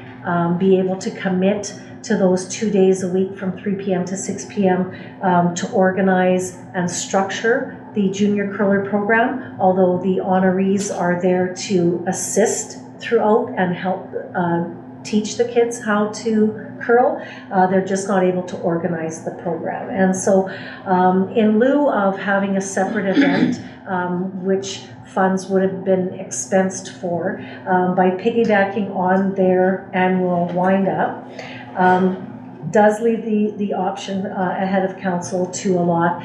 be able to commit to those 2 days a week from 3 p.m. to 6 p.m. To organize and structure the junior curler program, although the honorees are there to assist throughout and help teach the kids how to curl. They're just not able to organize the program. And so in lieu of having a separate event, which funds would have been expensed for, by piggybacking on their annual wind-up, does leave the option ahead of council to allot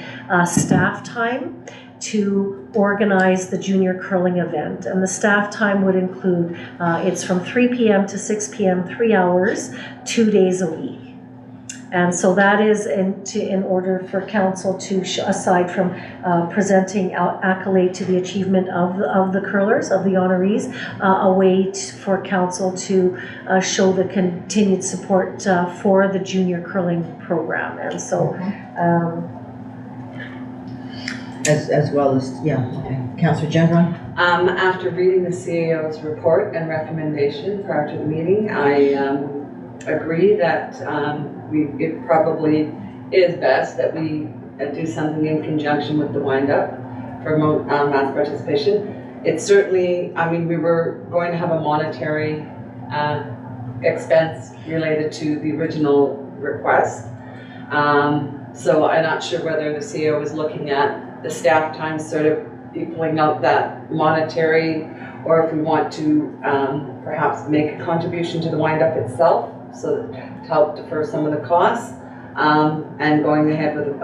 staff time to organize the junior curling event. And the staff time would include, it's from 3 p.m. to 6 p.m., 3 hours, 2 days a week. And so that is in order for council to, aside from presenting accolade to the achievement of the curlers, of the honorees, a way for council to show the continued support for the junior curling program. And so
As well as, yeah, okay. Councillor Gendron?
After reading the CAO's report and recommendation prior to the meeting, I agree that it probably is best that we do something in conjunction with the wind-up for mass participation. It's certainly, I mean, we were going to have a monetary expense related to the original request. So I'm not sure whether the CEO is looking at the staff time sort of equaling out that monetary, or if we want to perhaps make a contribution to the wind-up itself, so that to help defer some of the costs, and going ahead with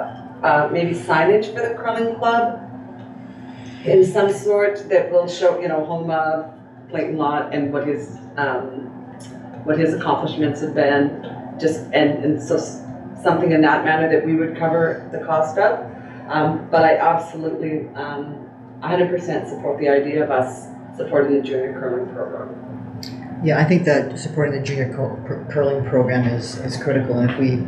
maybe signage for the curling club in some sort that will show, you know, home of Clayton Lott and what his accomplishments have been, just and so something in that manner that we would cover the cost of. But I absolutely 100% support the idea of us supporting the junior curling program.
Yeah, I think that supporting the junior curling program is critical. And if we,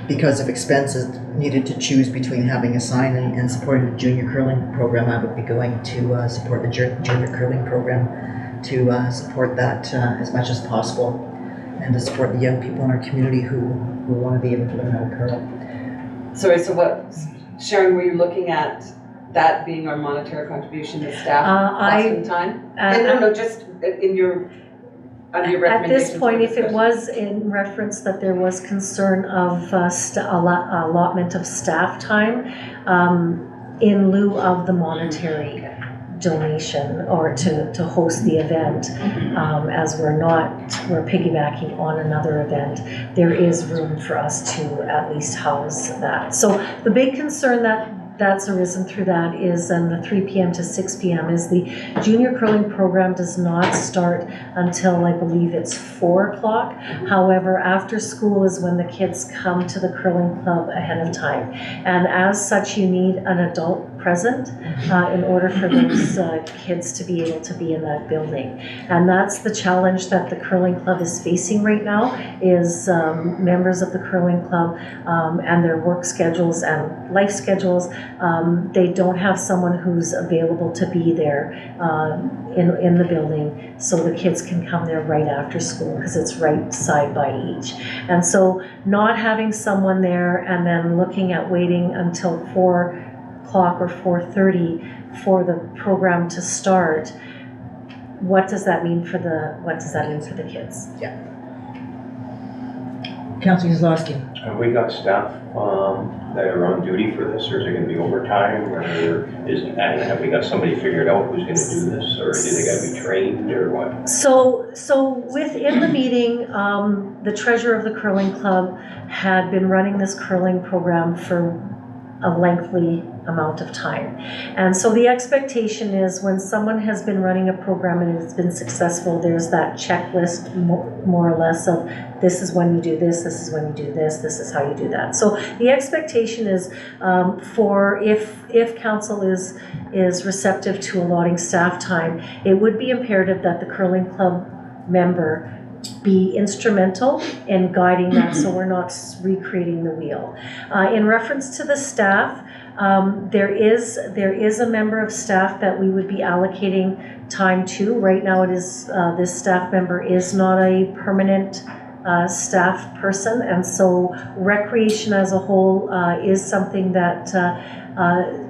because of expenses, needed to choose between having a sign and supporting the junior curling program, I would be going to support the junior curling program, to support that as much as possible, and to support the young people in our community who want to be able to learn how to curl.
Sorry, so what, Sharon, were you looking at that being our monetary contribution to staff, cost and time? No, just in your, under your
at
recommendations.
this point,
for
if it
discussion.
was in reference that there was concern of allotment of staff time in lieu of the monetary donation or to host the event, as we're piggybacking on another event, there is room for us to at least house that. So the big concern that's arisen through that is, and the 3 p.m. to 6 p.m. is the junior curling program does not start until I believe it's 4 o'clock. However, after school is when the kids come to the curling club ahead of time. And as such, you need an adult present in order for those kids to be able to be in that building. And that's the challenge that the curling club is facing right now, is members of the curling club and their work schedules and life schedules, they don't have someone who's available to be there in the building so the kids can come there right after school, because it's right side by each. And so not having someone there and then looking at waiting until 4 o'clock or 4:30 for the program to start, what does that mean for the kids?
Yeah. Councilor Kozlowski.
Have we got staff that are on duty for this, or is it going to be overtime, or and have we got somebody figured out who's going to do this, or do they got to be trained, or what?
So within the meeting, the treasurer of the curling club had been running this curling program for a lengthy amount of time. And so the expectation is when someone has been running a program and it's been successful, there's that checklist more or less of this is when you do this is when you do this is how you do that. So the expectation is for if council is receptive to allotting staff time, it would be imperative that the curling club member be instrumental in guiding that, so we're not recreating the wheel. In reference to the staff, there is a member of staff that we would be allocating time to. Right now it is, this staff member is not a permanent staff person, and so recreation as a whole is something that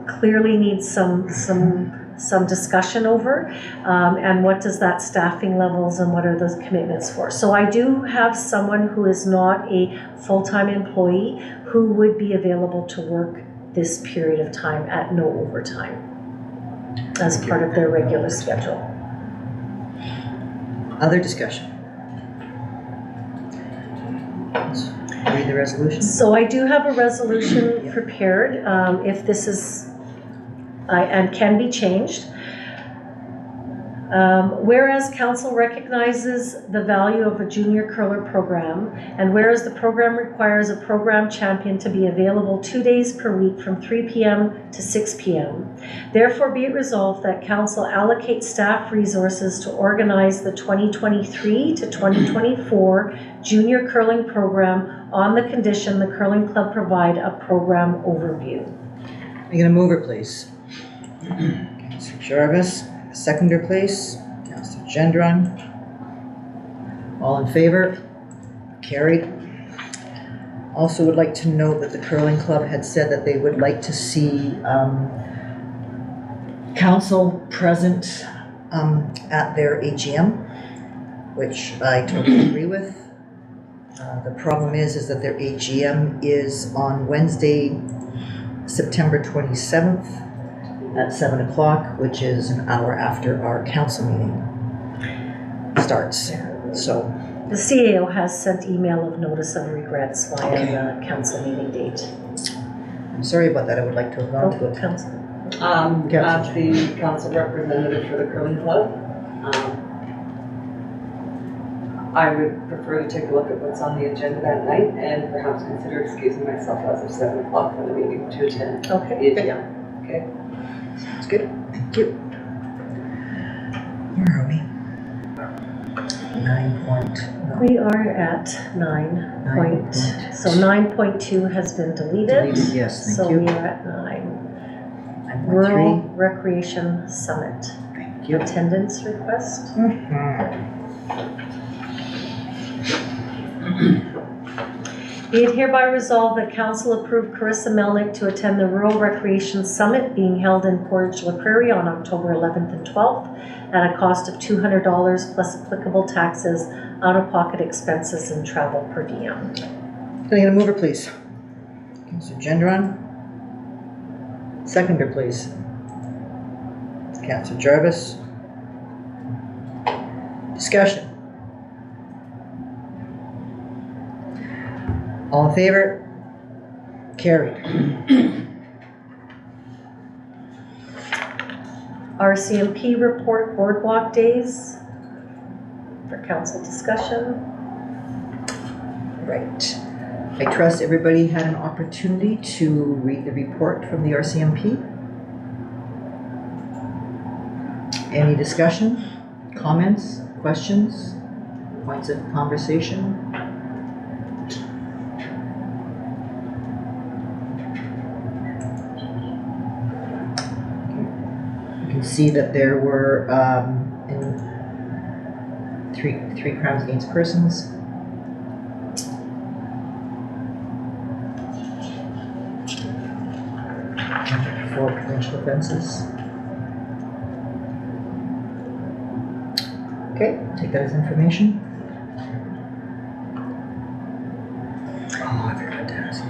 clearly needs some discussion over, and what does that staffing levels and what are those commitments for. So I do have someone who is not a full-time employee who would be available to work this period of time at no overtime as part of their regular schedule.
Other discussion? Read the resolution.
So I do have a resolution prepared, if this is and can be changed. Whereas council recognizes the value of a junior curler program, and whereas the program requires a program champion to be available 2 days per week from 3 p.m. to 6 p.m. Therefore be it resolved that council allocates staff resources to organize the 2023 to 2024 junior curling program on the condition the curling club provide a program overview.
Are you going to move her, please? Councillor Jarvis. Seconder, please. Councillor Gendron. All in favor? Carried. Also would like to note that the curling club had said that they would like to see council present at their AGM, which I totally agree with. The problem is that their AGM is on Wednesday, September 27th at 7 o'clock, which is an hour after our council meeting starts. So
the CAO has sent email of notice of regrets via the council meeting date.
I'm sorry about that. I would like to have gone to it.
Council.
As the council representative for the curling club, I would prefer to take a look at what's on the agenda that night and perhaps consider excusing myself as of 7 o'clock for the meeting to attend.
Okay.
The AGM. Okay.
Sounds good. Thank you. Where are we? 9 point, no,
We are at 9
9
point, so 9.2 has been deleted.
deleted, yes,
So
thank
we
you.
are at 9.
9.3,
Rural Recreation Summit.
thank you.
Attendance request. Be it hereby resolved that council approve Carissa Melnick to attend the Rural Recreation Summit being held in Portage La Prairie on October 11th and 12th at a cost of $200 plus applicable taxes, out-of-pocket expenses, and travel per diem.
Can I get a mover, please? Councillor Gendron. Seconder, please. Councillor Jarvis. Discussion. All in favor? Carried.
RCMP report boardwalk days for council discussion.
Right. I trust everybody had an opportunity to read the report from the RCMP. Any discussion, comments, questions, points of conversation? You can see that there were three crimes against persons. For potential offenses. Okay, take that as information. Oh, I forgot to ask.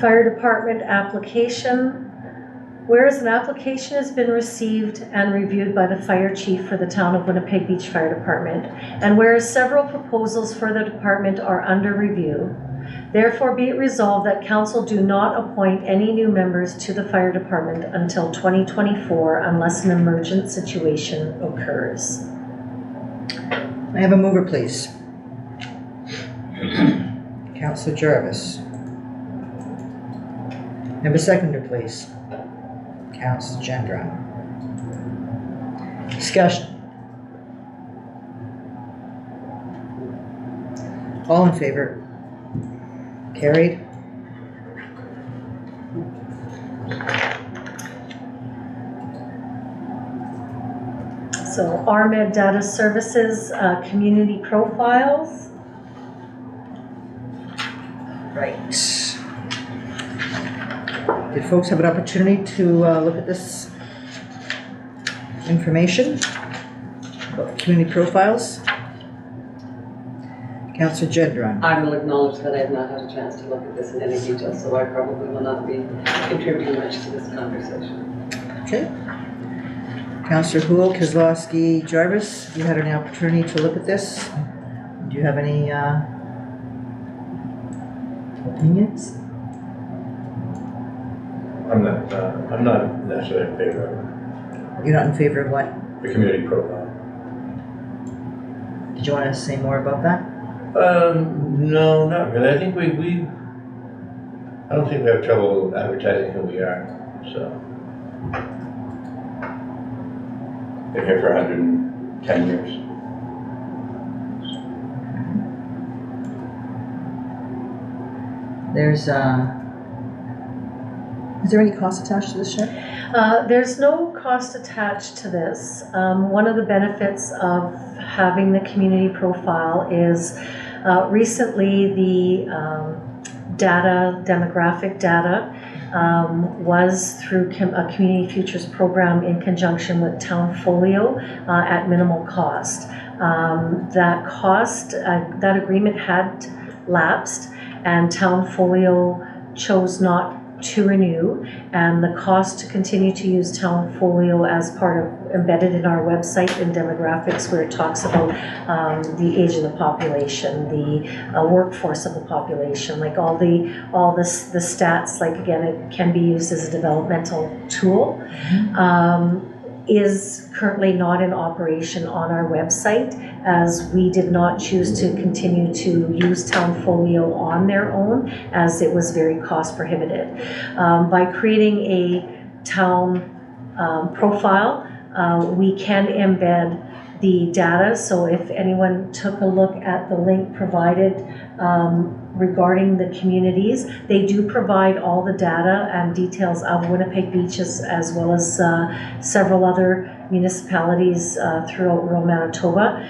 Fire department application. Whereas an application has been received and reviewed by the fire chief for the town of Winnipeg Beach Fire Department, and whereas several proposals for the department are under review, therefore be it resolved that council do not appoint any new members to the fire department until 2024 unless an emergent situation occurs.
I have a mover, please. Councillor Jarvis. Have a seconder, please. Councillor Gendron. Discussion. All in favor? Carried.
So RMED Data Services, community profiles.
Right. Did folks have an opportunity to look at this information about community profiles? Councillor Gendron.
I will acknowledge that I have not had a chance to look at this in any detail, so I probably will not be contributing much to this conversation.
Okay. Councillor Houle, Kozlowski, Jarvis, you had an opportunity to look at this. Do you have any opinions?
I'm not necessarily in favor of
You're not in favor of what?
the community profile.
Did you want to say more about that?
No, not really. I think I don't think we have trouble advertising who we are, so. Been here for 110 years.
There's is there any cost attached to this, Shed?
There's no cost attached to this. One of the benefits of having the community profile is recently the demographic data was through a Community Futures program in conjunction with Town Folio at minimal cost. That agreement had lapsed, and Town Folio chose not to renew, and the cost to continue to use Town Folio as part of embedded in our website in demographics, where it talks about the age of the population, the workforce of the population, like all the stats. Like, again, it can be used as a developmental tool. Is currently not in operation on our website, as we did not choose to continue to use Town Folio on their own, as it was very cost prohibitive. By creating a town profile, we can embed the data. So if anyone took a look at the link provided regarding the communities, they do provide all the data and details of Winnipeg Beach as well as several other municipalities throughout rural Manitoba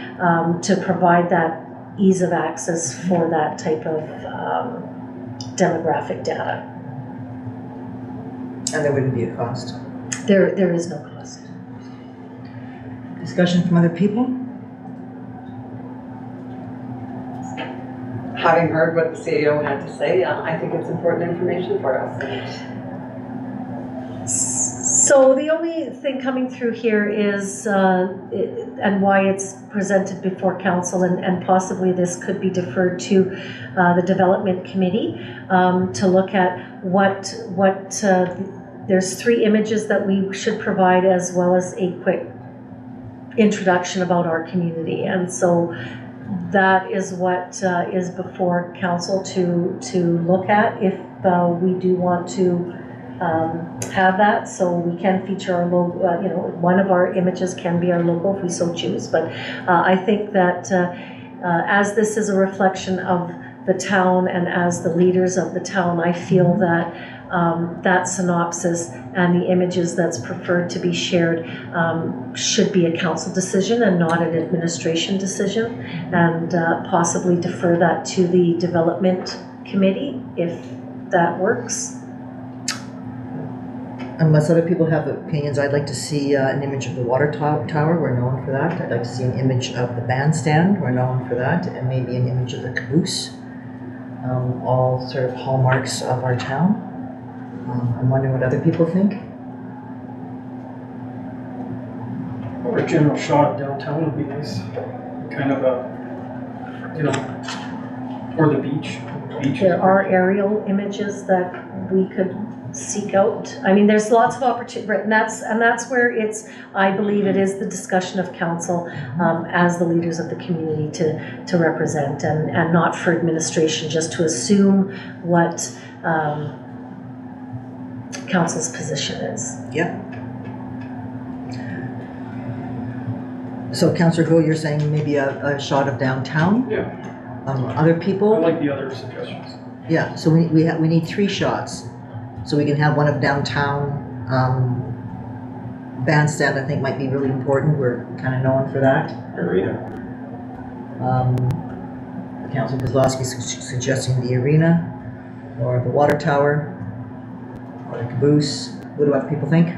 to provide that ease of access for that type of demographic data.
And there wouldn't be a cost.
There is no cost.
Discussion from other people?
Having heard what the CEO had to say, I think it's important information for us.
So the only thing coming through here is, and why it's presented before council, and possibly this could be deferred to the development committee to look at what there's 3 images that we should provide, as well as a quick introduction about our community. And so that is what is before council to look at if we do want to have that. So we can feature our logo, one of our images can be our logo if we so choose. But I think that as this is a reflection of the town and as the leaders of the town, I feel that that synopsis and the images that's preferred to be shared should be a council decision and not an administration decision, and possibly defer that to the development committee if that works.
Unless other people have opinions, I'd like to see an image of the water tower. We're known for that. I'd like to see an image of the bandstand. We're known for that. And maybe an image of the caboose. All sort of hallmarks of our town. I'm wondering what other people think.
Or a general shot of downtown would be nice. Kind of a, or the beach.
There are aerial images that we could seek out. I mean, there's lots of opportunity, and that's where it's, I believe it is the discussion of council as the leaders of the community to represent, and not for administration just to assume what council's position is.
Yeah. So Councillor Goh, you're saying maybe a shot of downtown?
Yeah.
Other people?
I like the other suggestions.
Yeah, so we need 3 shots. So we can have one of downtown. Bandstand, I think, might be really important. We're kind of known for that.
Arena.
Councillor Kozlowski suggesting the arena, or the water tower, or the caboose. What do other people think?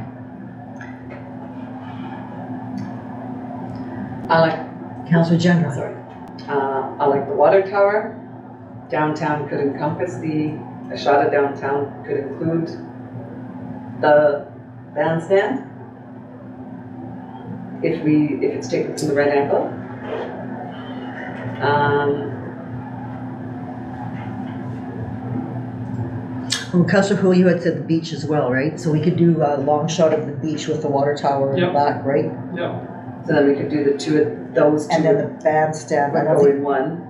I like,
Councillor General.
sorry, I like the water tower. Downtown could encompass a shot of downtown could include the bandstand if it's taken from the right angle.
Councillor Houle, you had said the beach as well, right? So we could do a long shot of the beach with the water tower in the back, right?
Yeah.
So then we could do those two.
And then the bandstand.
would go in one.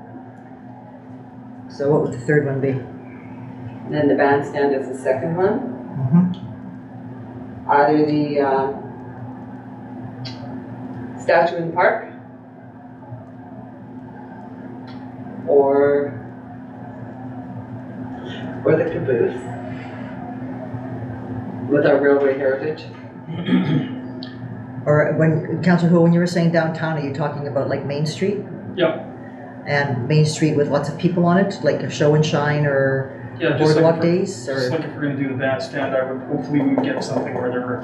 So what would the third one be?
And then the bandstand is the second one.
Mm-hmm.
Either the statue in the park or the caboose with our railway heritage.
Or when, Councillor Houle, when you were saying downtown, are you talking about like Main Street?
Yeah.
And Main Street with lots of people on it, like a show and shine or boardwalk days?
Just like if we're going to do the bandstand, hopefully we would get something where there were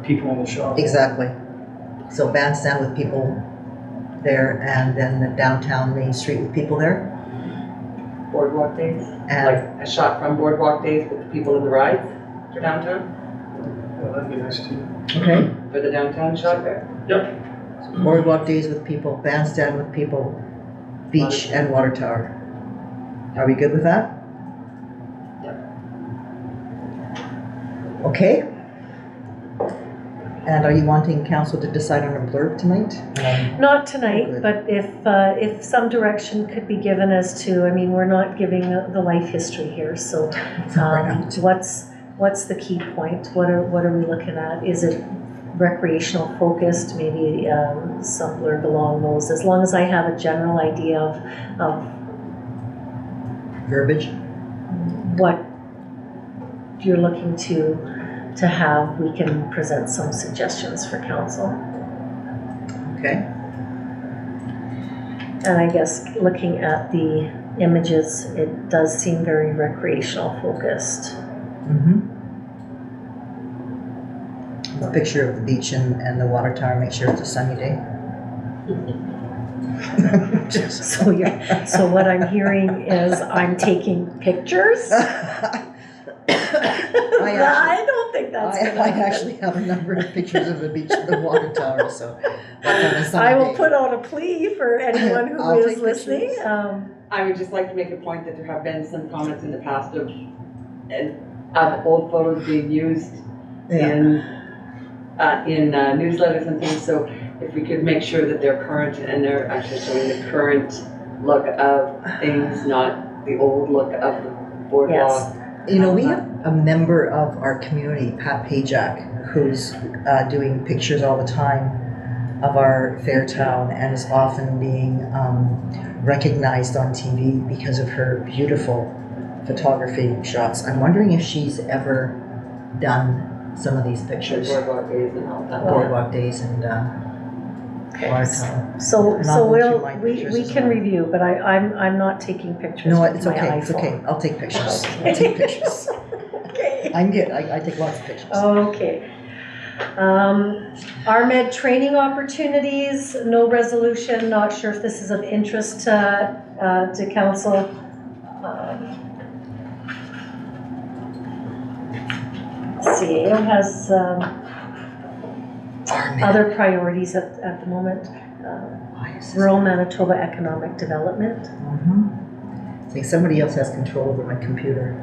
people in the shop.
Exactly. So bandstand with people there, and then the downtown Main Street with people there.
Boardwalk days,
And
like a shot from boardwalk days with the people in the rides for downtown,
Yeah, that'd be nice too.
okay,
for the downtown shot there.
Yep.
boardwalk days with people, bandstand with people, beach and water tower. Are we good with that? Okay. And are you wanting council to decide on a blurb tonight?
Not tonight,
Good.
but if some direction could be given as to, I mean, we're not giving the life history here, so what's the key point? What are we looking at? Is it recreational focused, maybe some blurb along those, as long as I have a general idea of
Verbiage?
what you're looking to have, we can present some suggestions for council.
Okay.
And I guess looking at the images, it does seem very recreational focused.
Mm-hmm. A picture of the beach and the water tower, make sure it's a sunny day.
So so what I'm hearing is I'm taking pictures? I don't think that's gonna
I
happen.
actually have a number of pictures of the beach and the water tower, so that's on a sunny
I will
day.
put out a plea for anyone who
I'll
is
take
listening.
pictures.
I would just like to make a point that there have been some comments in the past of old photos being used
Yeah.
in newsletters and things, so if we could make sure that they're current and they're actually showing the current look of things, not the old look of the boardwalk.
You know, we have a member of our community, Pat Pajak, who's doing pictures all the time of our Fairtown and is often being recognized on TV because of her beautiful photography shots. I'm wondering if she's ever done some of these pictures.
Boardwalk days and all that.
Boardwalk days and Watertown.
So
And I'll go through my
we
pictures as
can
well.
review, but I'm not taking pictures
No,
with
it's
my
okay,
iPhone.
it's okay. I'll take pictures. I'll take pictures.
Okay.
I'm good. I take lots of pictures.
Okay. RMED training opportunities, no resolution, not sure if this is of interest to council. CAO has other priorities at the moment.
Why is this-
Rural Manitoba Economic Development.
Mhm. It's like somebody else has control over my computer.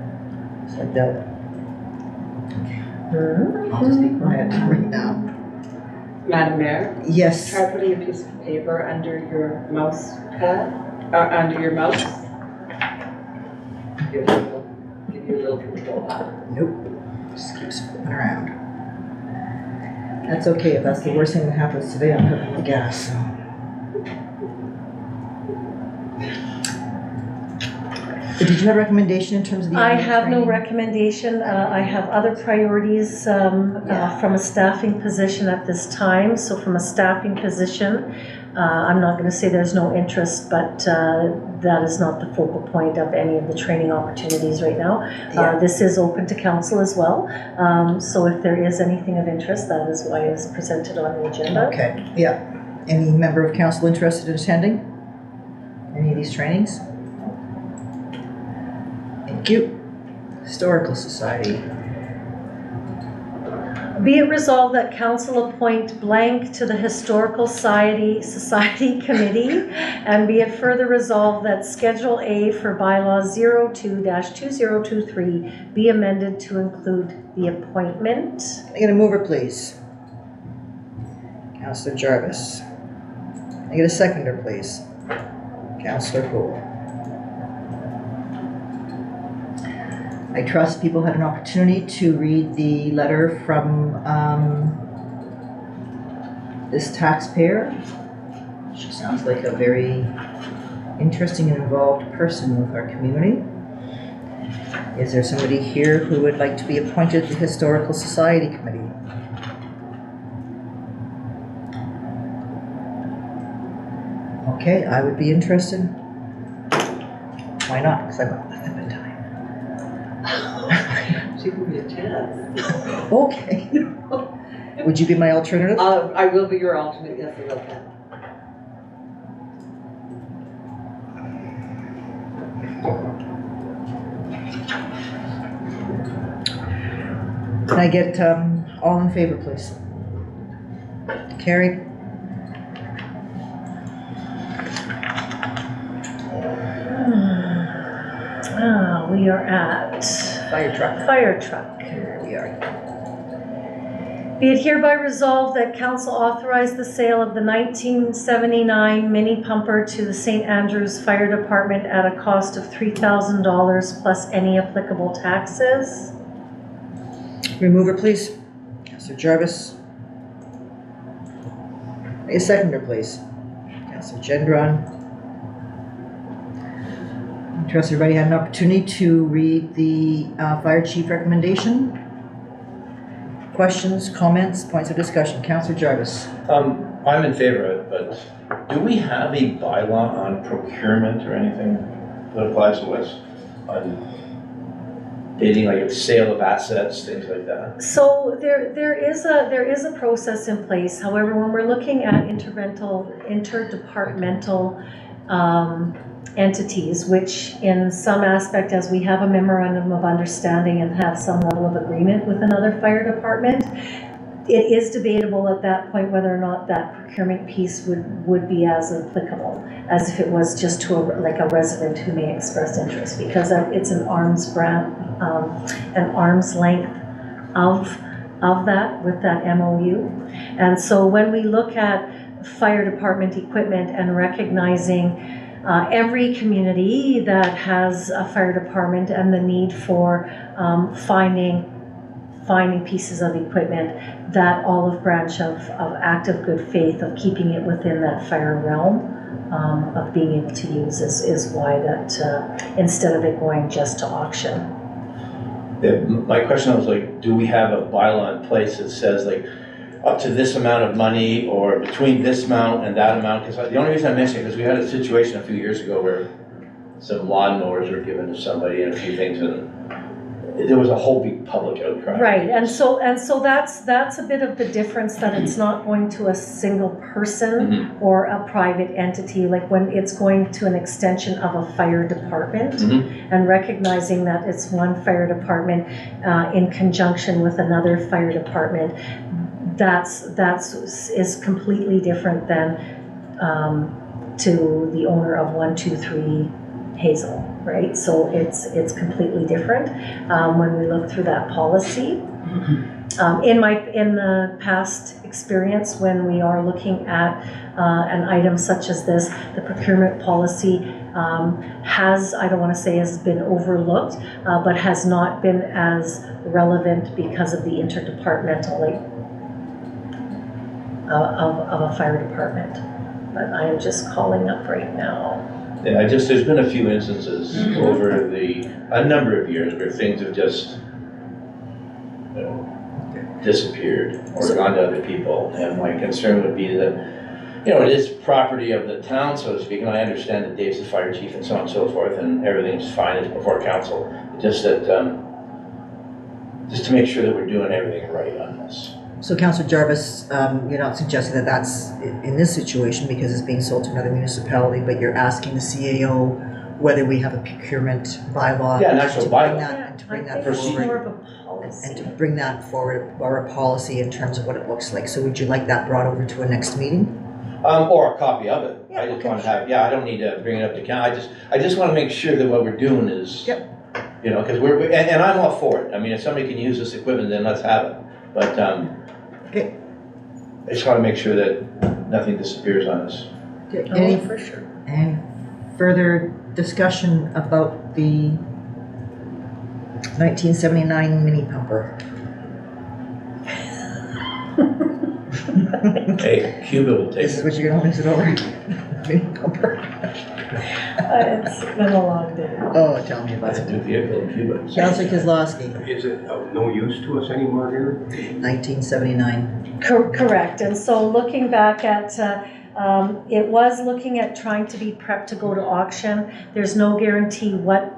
It's like that. I'll just be quiet right now.
Madam Mayor,
Yes.
try putting a piece of paper under your mouse pad, under your mouse. Give you a little control.
Nope. Just keeps flipping around. That's okay. If that's the worst thing that happens today, I'm cooking the gas. So. Did you have a recommendation in terms of the?
I
annual
have no
training?
recommendation. I have other priorities from a staffing position at this time. So from a staffing position, I'm not going to say there's no interest, but that is not the focal point of any of the training opportunities right now.
Yeah.
This is open to council as well. So if there is anything of interest, that is why it's presented on the agenda.
Okay. Yeah. Any member of council interested in attending any of these trainings? Thank you. Historical Society.
Be it resolved that council appoint blank to the Historical Society Committee, and be it further resolved that Schedule A for Bylaw 02-2023 be amended to include the appointment.
I get a mover, please. Councillor Jarvis. I get a seconder, please. Councillor Poole. I trust people had an opportunity to read the letter from this taxpayer. She sounds like a very interesting and involved person with our community. Is there somebody here who would like to be appointed to the Historical Society Committee? Okay, I would be interested. Why not? Because I've got nothing but time.
She give me a chance.
Okay. Would you be my alternative?
I will be your alternate, yes, I will.
Can I get all in favor, please? Carried.
We are at
Fire truck.
fire truck.
Here we are.
Be it hereby resolved that council authorize the sale of the 1979 mini pumper to the St. Andrews Fire Department at a cost of $3,000 plus any applicable taxes.
Remover, please. Councillor Jarvis. A seconder, please. Councillor Gendron. I trust everybody had an opportunity to read the fire chief recommendation. Questions, comments, points of discussion? Councillor Jarvis.
I'm in favor of it, but do we have a bylaw on procurement or anything that applies to us? On bidding, like a sale of assets, things like that?
So there is a process in place. However, when we're looking at interdepartmental entities, which in some aspect, as we have a memorandum of understanding and have some level of agreement with another fire department, it is debatable at that point whether or not that procurement piece would be as applicable as if it was just to a resident who may express interest, because it's an arm's length of that with that MOU. And so when we look at fire department equipment and recognizing every community that has a fire department and the need for finding pieces of equipment, that olive branch of act of good faith of keeping it within that fire realm of being able to use is why that instead of it going just to auction.
Yeah, my question was like, do we have a bylaw in place that says like up to this amount of money or between this amount and that amount? Because the only reason I'm mentioning it is we had a situation a few years ago where some lawnmowers were given to somebody and a few things, and there was a whole big public outcry.
Right, and so that's a bit of the difference, that it's not going to a single person or a private entity, like when it's going to an extension of a fire department, and recognizing that it's one fire department in conjunction with another fire department. That's is completely different than to the owner of 123 Hazel, right? So it's completely different when we look through that policy. In the past experience, when we are looking at an item such as this, the procurement policy has, I don't want to say has been overlooked, but has not been as relevant because of the interdepartmental of a fire department. But I am just calling up right now.
Yeah, there's been a few instances over a number of years where things have just disappeared or gone to other people. And my concern would be that, it is property of the town, so to speak, and I understand that Dave's the fire chief and so on and so forth, and everything's fine, it's before council. Just that, just to make sure that we're doing everything right on this.
So Councillor Jarvis, you're not suggesting that that's in this situation because it's being sold to another municipality, but you're asking the CAO whether we have a procurement bylaw.
Yeah, an actual bylaw.
And to bring that
It's
forward.
more of a policy.
And to bring that forward, or a policy in terms of what it looks like. So would you like that brought over to a next meeting?
Or a copy of it.
Yeah,
I just
okay,
want to have, I don't need to bring it up to council. I just want to make sure that what we're doing is, because and I'm all for it. I mean, if somebody can use this equipment, then let's have it. But
Okay.
I just want to make sure that nothing disappears on us.
Any
for sure.
And further discussion about the 1979 mini pumper?
Hey, Cuba will take
This is
it.
what you're gonna hold it over? Mini pumper?
It's been a long day.
Oh, tell me about
That's a
it.
new vehicle in Cuba.
Councillor Kozlowski,
Is it of no use to us anymore here?
1979.
Correct, and so looking back at, it was looking at trying to be prepped to go to auction. There's no guarantee what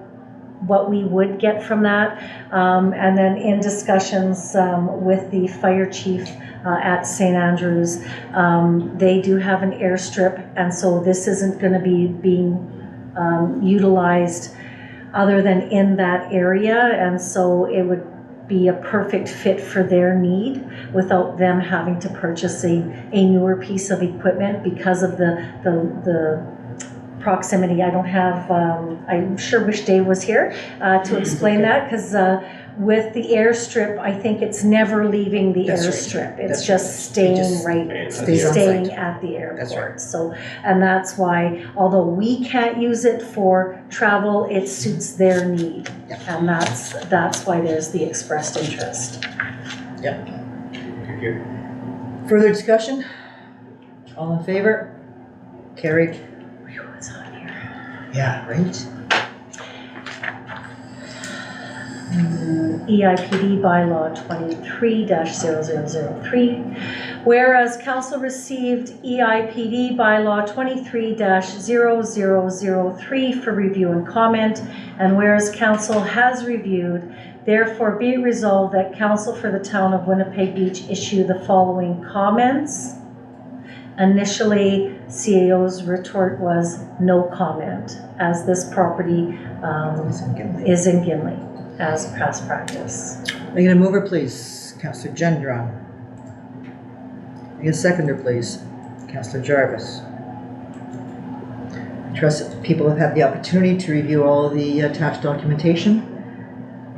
we would get from that. And then in discussions with the fire chief at St. Andrews, they do have an airstrip, and so this isn't going to be being utilized other than in that area, and so it would be a perfect fit for their need without them having to purchase a newer piece of equipment because of the proximity. I don't have, I sure wish Dave was here to explain that, because with the airstrip, I think it's never leaving the
That's right.
airstrip. It's
That's
just
right.
staying
It just
right,
stays on
staying
site.
at the airport.
That's right.
So, and that's why, although we can't use it for travel, it suits their need.
Yep.
And that's why there's the expressed interest.
Yep.
Thank you.
Further discussion? All in favor? Carried.
What's on here?
Yeah, right?
EIPD bylaw 23-0003. Whereas council received EIPD bylaw 23-0003 for review and comment, and whereas council has reviewed, therefore be it resolved that council for the town of Winnipeg Beach issue the following comments. Initially, CAO's retort was no comment, as this property is in Gimli, as past practice.
Are you gonna move her, please? Councillor Gendron. Are you a seconder, please? Councillor Jarvis. I trust that people have had the opportunity to review all the attached documentation.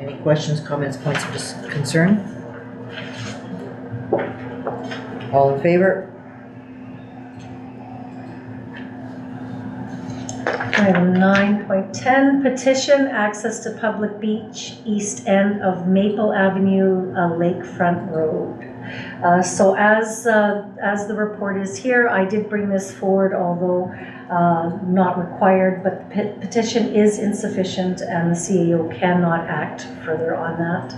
Any questions, comments, points of concern? All in favor?
Item 9.10, petition access to public beach, east end of Maple Avenue, Lakefront Road. So as the report is here, I did bring this forward, although not required, but the petition is insufficient and the CAO cannot act further on that.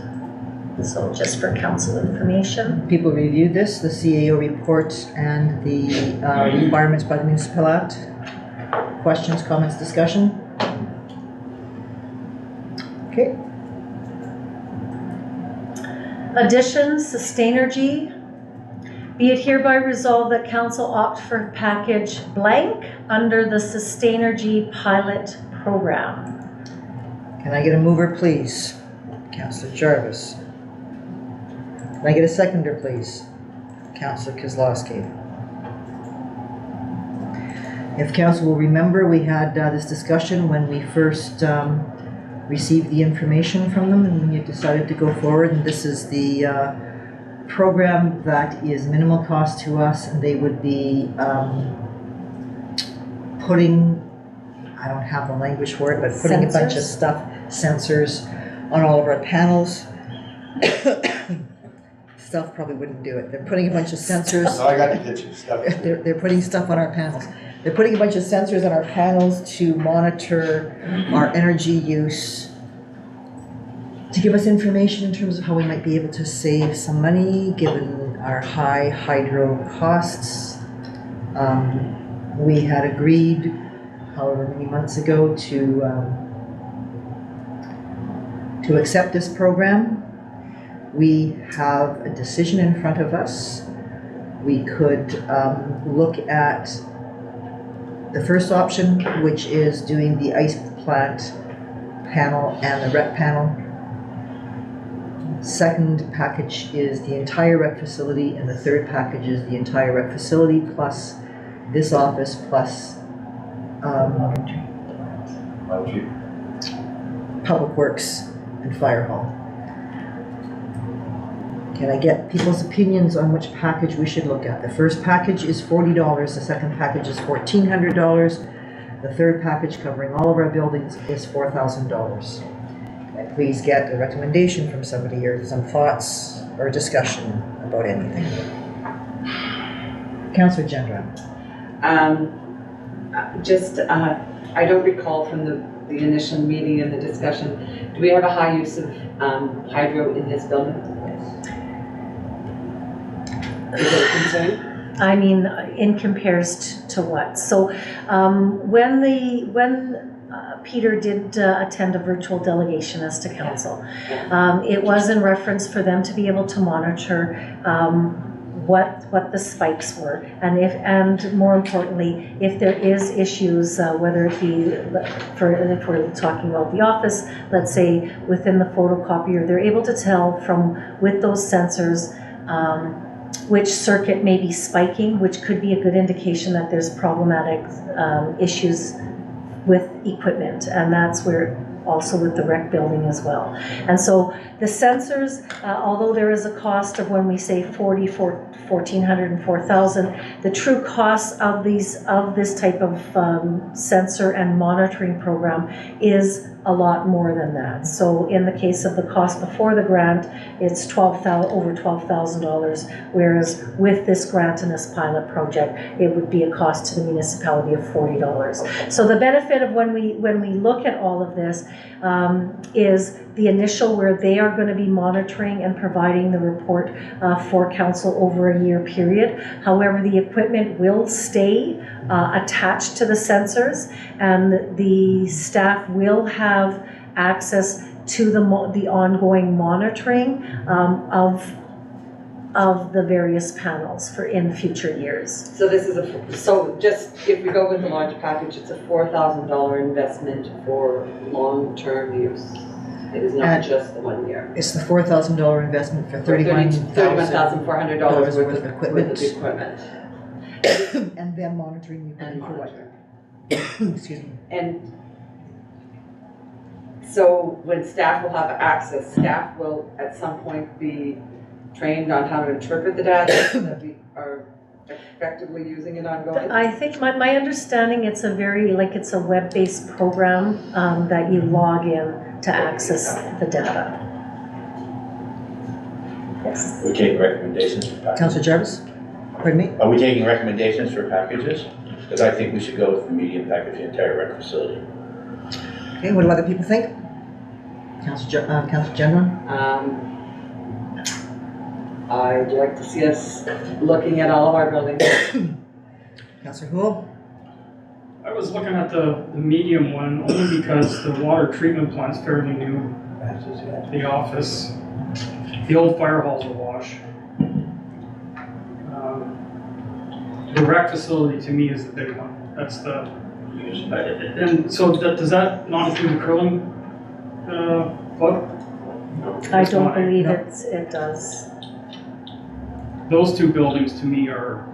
So just for council information.
People reviewed this, the CAO report and the requirements by the Municipal Act. Questions, comments, discussion? Okay.
Addition, Sustainergy. Be it hereby resolved that council opt for package blank under the Sustainergy pilot program.
Can I get a mover, please? Councillor Jarvis. Can I get a seconder, please? Councillor Kozlowski. If council will remember, we had this discussion when we first received the information from them and we decided to go forward, and this is the program that is minimal cost to us, and they would be putting, I don't have the language for it, but putting a bunch of stuff, sensors on all of our panels. Stuff probably wouldn't do it. They're putting a bunch of sensors.
So I got to get you stuff.
They're putting stuff on our panels. They're putting a bunch of sensors on our panels to monitor our energy use, to give us information in terms of how we might be able to save some money given our high hydro costs. We had agreed, however many months ago, to accept this program. We have a decision in front of us. We could look at the first option, which is doing the ice plant panel and the rec panel. Second package is the entire rec facility, and the third package is the entire rec facility plus this office plus Public Works and Fire Hall. Can I get people's opinions on which package we should look at? The first package is $40, the second package is $1,400, the third package covering all of our buildings is $4,000. Can I please get a recommendation from somebody or some thoughts or discussion about anything? Councillor Gendron.
I don't recall from the initial meeting and the discussion, do we have a high use of hydro in this building? Is it a concern?
I mean, in comparison to what? So when Peter did attend a virtual delegation as to council, it was in reference for them to be able to monitor what the spikes were, and more importantly, if there is issues, whether it be if we're talking about the office, let's say within the photocopier, they're able to tell with those sensors which circuit may be spiking, which could be a good indication that there's problematic issues with equipment, and that's where also with the rec building as well. And so the sensors, although there is a cost of when we say 1,400 and 4,000, the true cost of this type of sensor and monitoring program is a lot more than that. So in the case of the cost before the grant, it's over $12,000, whereas with this grant and this pilot project, it would be a cost to the municipality of $40. So the benefit of when we look at all of this is the initial where they are going to be monitoring and providing the report for council over a year period. However, the equipment will stay attached to the sensors, and the staff will have access to the ongoing monitoring of the various panels in future years.
So this is so just if we go with the large package, it's a $4,000 investment for long-term use. It is not just the 1 year.
It's the $4,000 investment for $31,400 worth of equipment. And then monitoring the equipment for what? Excuse me.
And so when staff will have access, staff will at some point be trained on how to interpret the data so that we are effectively using it ongoing?
I think my understanding, it's a web-based program that you log in to access the data. Yes.
We take recommendations for packages.
Councillor Jarvis? Pardon me?
Are we taking recommendations for packages? Because I think we should go with the medium package, the entire rec facility.
Okay, what do other people think? Councillor Gendron?
I'd like to see us looking at all of our buildings.
Councillor Houle?
I was looking at the medium one only because the water treatment plant's fairly new. The office, the old fire hall's a wash. The rec facility to me is the big one. That's the, and so does that not include the curling club?
I don't believe it does.
Those two buildings to me are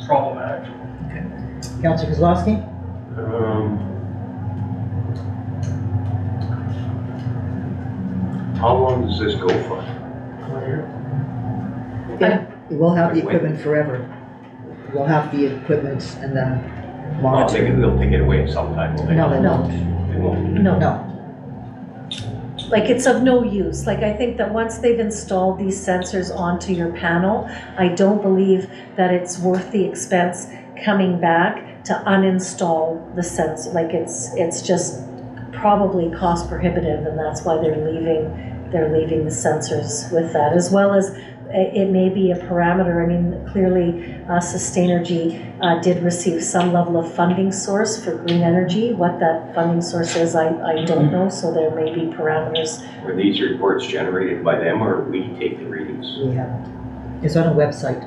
problematic.
Okay. Councillor Kozlowski?
How long does this go for?
We'll have the equipment forever. We'll have the equipment and the monitoring.
They'll take it away sometime.
No, they won't.
They won't.
No.
Like, it's of no use. Like, I think that once they've installed these sensors onto your panel, I don't believe that it's worth the expense coming back to uninstall the sensor. Like, it's just probably cost prohibitive, and that's why they're leaving the sensors with that, as well as it may be a parameter. I mean, clearly Sustainergy did receive some level of funding source for green energy. What that funding source is, I don't know, so there may be parameters.
Were these reports generated by them or we take the readings?
We have. It's on a website.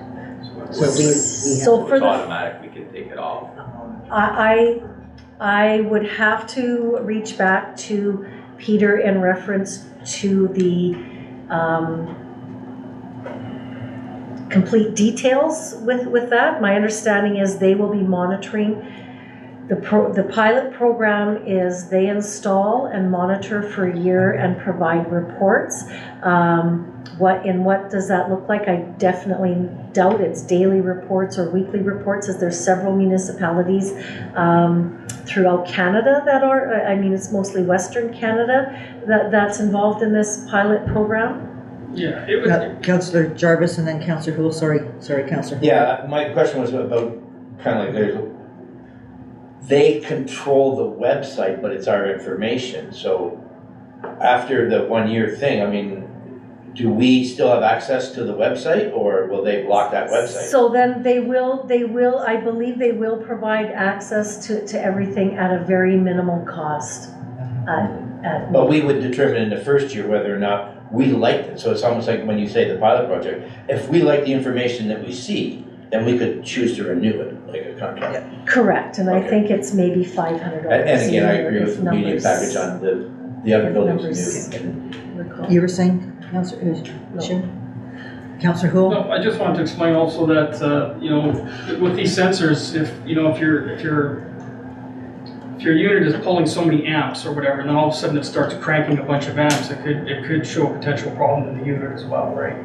So we
So for
It's
the,
automatic, we can take it off.
I would have to reach back to Peter in reference to the complete details with that. My understanding is they will be monitoring. The pilot program is they install and monitor for a year and provide reports. What does that look like? I definitely doubt it's daily reports or weekly reports, as there's several municipalities throughout Canada that are, I mean, it's mostly Western Canada that's involved in this pilot program.
Yeah, it would.
Councillor Jarvis and then Councillor Houle. Sorry, Councillor Houle.
Yeah, my question was about kind of like they control the website, but it's our information. So after the 1 year thing, I mean, do we still have access to the website, or will they block that website?
So then they will, I believe they will provide access to everything at a very minimal cost.
But we would determine in the first year whether or not we liked it. So it's almost like when you say the pilot project, if we like the information that we see, then we could choose to renew it, like a contract.
Correct, and I
Okay.
think it's maybe $500.
And again, I
a year
agree with
if
the medium
numbers
package on the other
if
buildings
numbers
new.
recall.
You were saying, Councillor Councillor Houle?
No, I just wanted to explain also that, with these sensors, if you're if your unit is pulling so many amps or whatever, and then all of a sudden it starts cranking a bunch of amps, it could show a potential problem in the unit as well, right?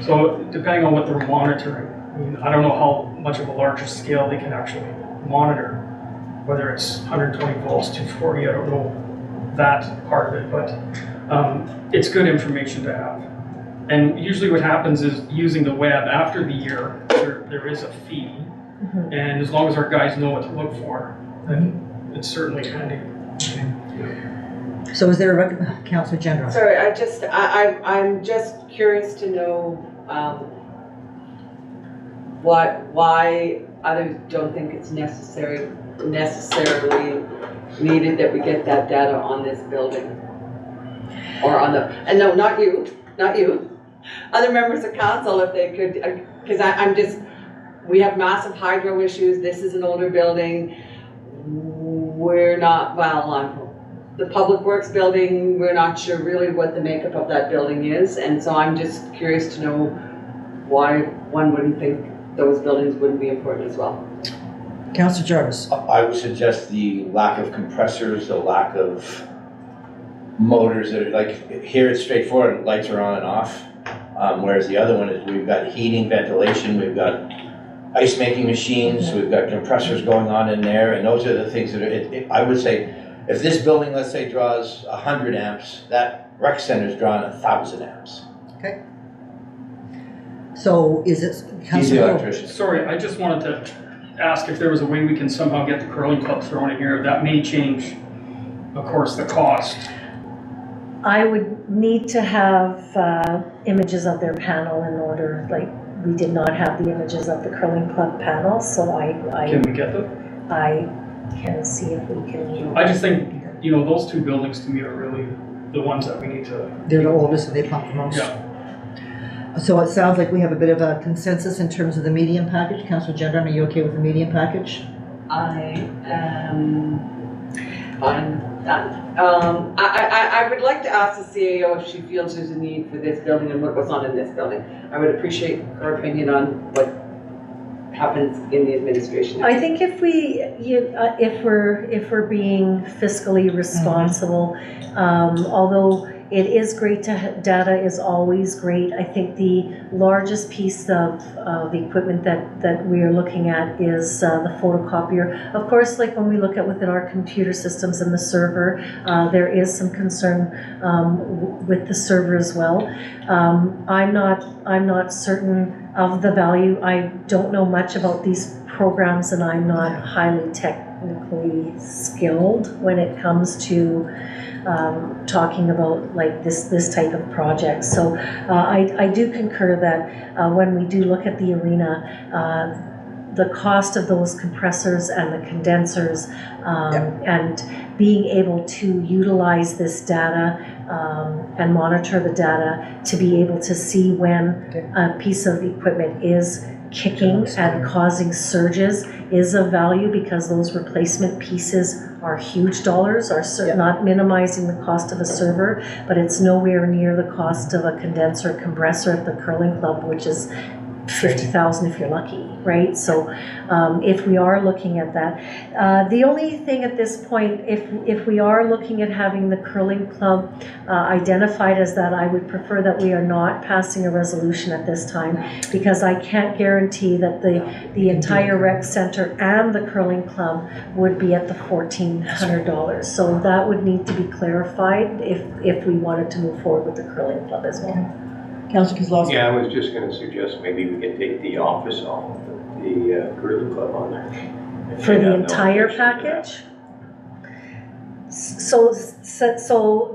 So depending on what they're monitoring, I mean, I don't know how much of a larger scale they can actually monitor, whether it's 120 volts, 240, I don't know that part of it, but it's good information to have. And usually what happens is using the web after the year, there is a fee, and as long as our guys know what to look for, then it's certainly handy.
So is there a Councillor General?
Sorry, I'm just curious to know why others don't think it's necessarily needed that we get that data on this building. Or on the, and no, not you, other members of council if they could, because I'm just, we have massive hydro issues, this is an older building, we're not, the Public Works building, we're not sure really what the makeup of that building is, and so I'm just curious to know why one wouldn't think those buildings wouldn't be important as well.
Councillor Jarvis?
I would suggest the lack of compressors, the lack of motors that are, like, here it's straightforward, lights are on and off. Whereas the other one is we've got heating, ventilation, we've got ice making machines, we've got compressors going on in there, and those are the things that are, I would say, if this building, let's say, draws 100 amps, that rec center is drawing 1,000 amps.
Okay. So is it
He's the
Councillor Lowe?
electrician.
Sorry, I just wanted to ask if there was a way we can somehow get the curling club thrown in here. That may change, of course, the cost.
I would need to have images of their panel in order, like, we did not have the images of the curling club panel, so
Can we get them?
I can see if we can.
I just think, those two buildings to me are really the ones that we need to.
They're the oldest and they pump the most.
Yeah.
So it sounds like we have a bit of a consensus in terms of the medium package. Councillor Gendron, are you okay with the medium package?
I am fine with that. I would like to ask the CAO if she feels there's a need for this building and what goes on in this building. I would appreciate her opinion on what happens in the administration.
I think if we're being fiscally responsible, although it is great to have, data is always great. I think the largest piece of equipment that we are looking at is the photocopier. Of course, like when we look at within our computer systems and the server, there is some concern with the server as well. I'm not certain of the value. I don't know much about these programs, and I'm not highly technically skilled when it comes to talking about like this type of project. So I do concur that when we do look at the arena, the cost of those compressors and the condensers and being able to utilize this data and monitor the data to be able to see when a piece of equipment is kicking and causing surges is of value, because those replacement pieces are huge dollars, not minimizing the cost of a server, but it's nowhere near the cost of a condenser compressor at the curling club, which is $50,000 if you're lucky, right? So if we are looking at that, the only thing at this point, if we are looking at having the curling club identified as that, I would prefer that we are not passing a resolution at this time, because I can't guarantee that the entire rec center and the curling club would be at the $1,400. So that would need to be clarified if we wanted to move forward with the curling club as well.
Councillor Kozlowski?
Yeah, I was just going to suggest maybe we can take the office off the curling club on there.
For the entire package? So,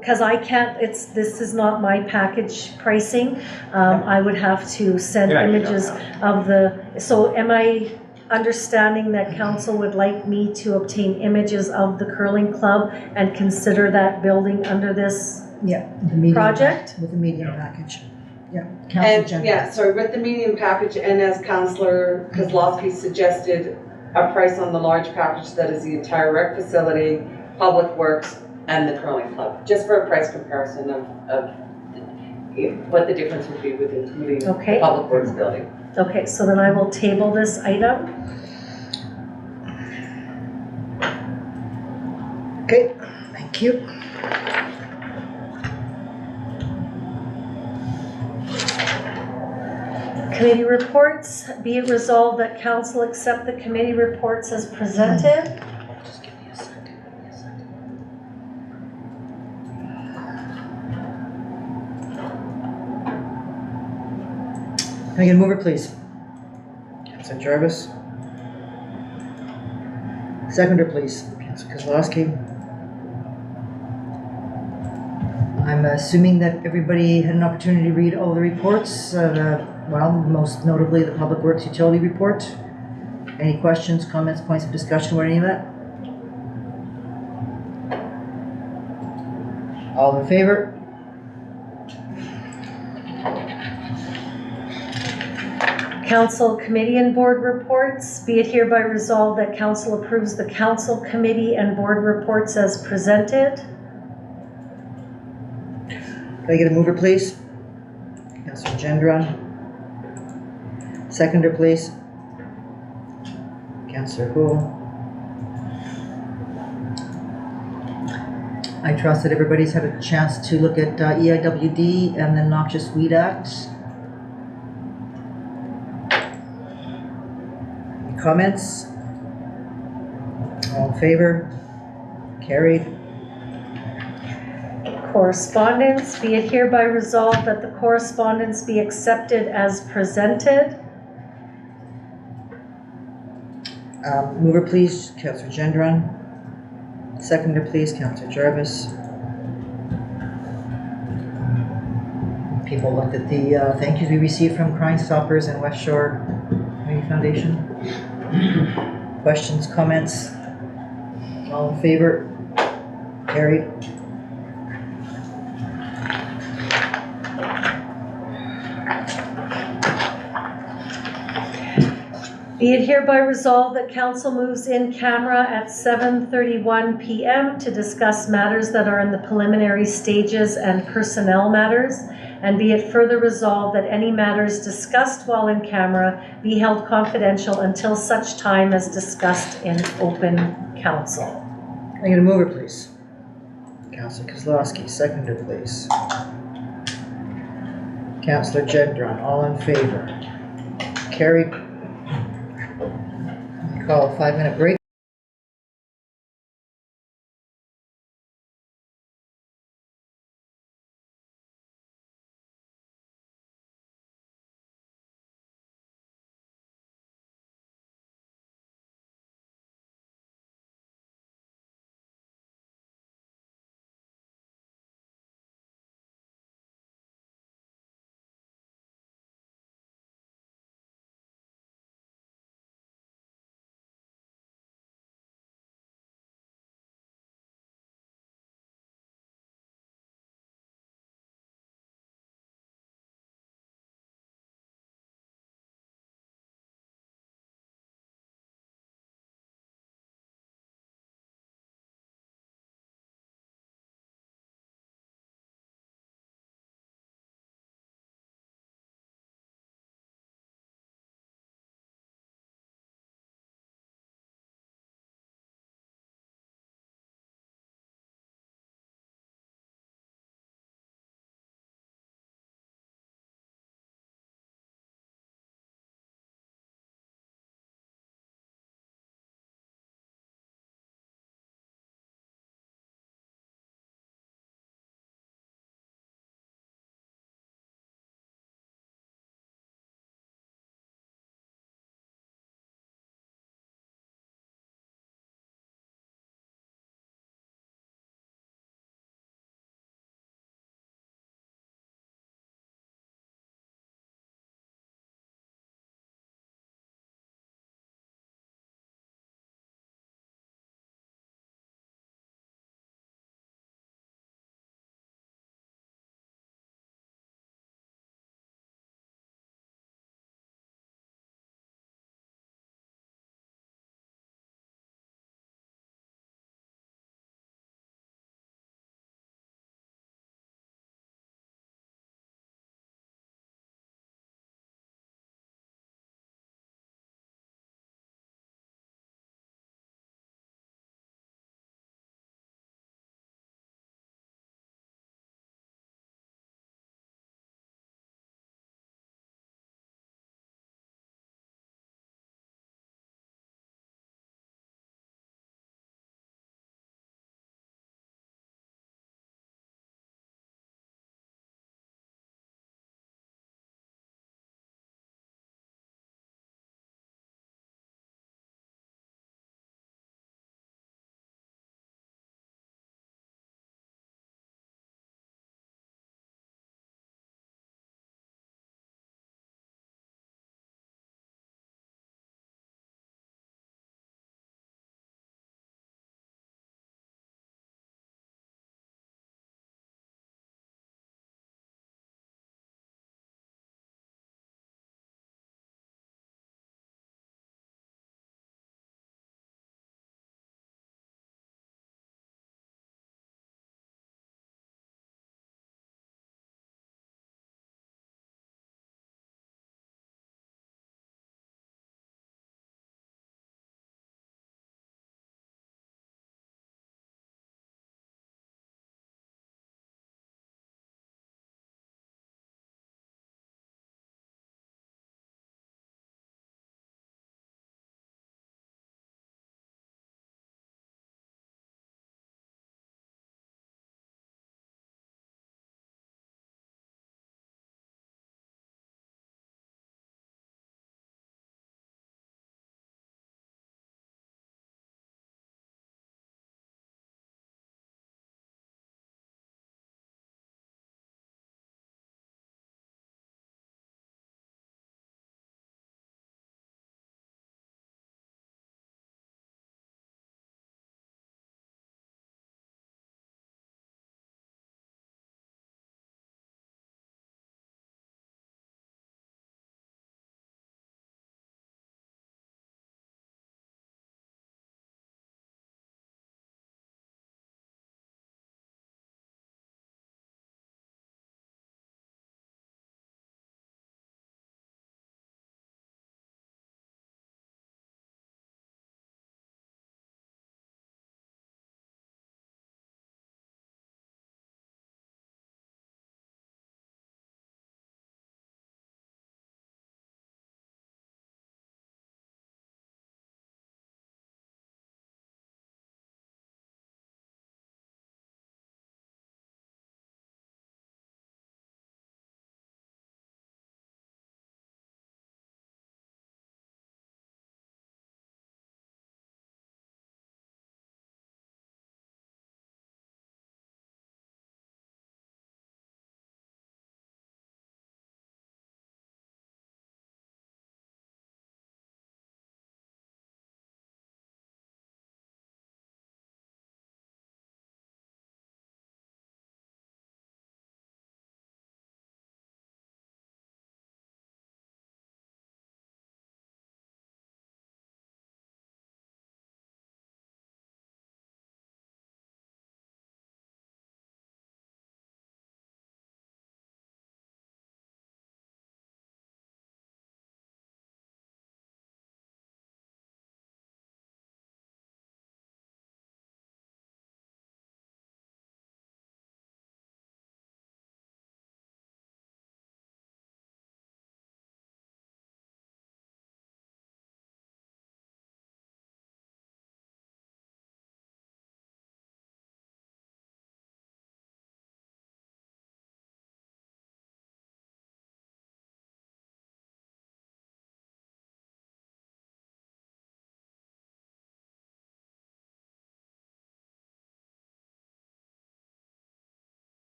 because I can't, this is not my package pricing. I would have to send images of so am I understanding that council would like me to obtain images of the curling club and consider that building under this
the medium
project?
With the medium package. Yeah. Councillor Gendron.
So with the medium package, and as Councillor Kozlowski suggested, a price on the large package that is the entire rec facility, Public Works, and the curling club, just for a price comparison of what the difference would be with including the Public Works building.
Okay, so then I will table this item.
Okay, thank you.
Committee reports, be it resolved that council accept the committee reports as presented.
Just give me a second. Give me a second. Can I get a mover, please? Councilor Jarvis. Seconder, please. Councilor Kozlowski. I'm assuming that everybody had an opportunity to read all the reports, well, most notably the Public Works Utility Report. Any questions, comments, points of discussion, or any of that? All in favor?
Council committee and board reports, be it hereby resolved that council approves the council committee and board reports as presented.
Can I get a mover, please? Councilor Gendron. Seconder, please. Councilor Houle. I trust that everybody's had a chance to look at EIWD and the Noxious Weed Act. Any comments? All in favor? Carried.
Correspondence, be it hereby resolved that the correspondence be accepted as presented.
Mover, please, Councilor Gendron. Seconder, please, Councilor Jarvis. People looked at the thank yous we received from Crime Stoppers and West Shore Community Foundation. Questions, comments? All in favor? Carried.
Be it hereby resolved that council moves in camera at 7:31 p.m. to discuss matters that are in the preliminary stages and personnel matters. And be it further resolved that any matters discussed while in camera be held confidential until such time as discussed in open council.
Can I get a mover, please? Councilor Kozlowski. Seconder, please. Councilor Gendron. All in favor? Carried. Call a 5-minute break.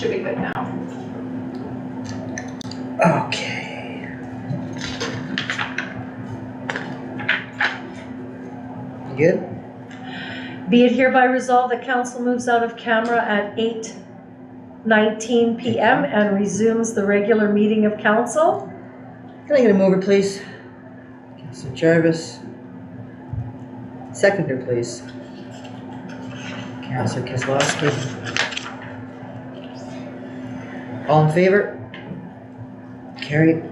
should be good now.
Okay. You good?
Be it hereby resolved that council moves out of camera at 8:19 PM and resumes the regular meeting of council.
Can I get a mover, please? Councilor Jarvis. Seconder, please. Councilor Kozlowski. All in favor? Carried.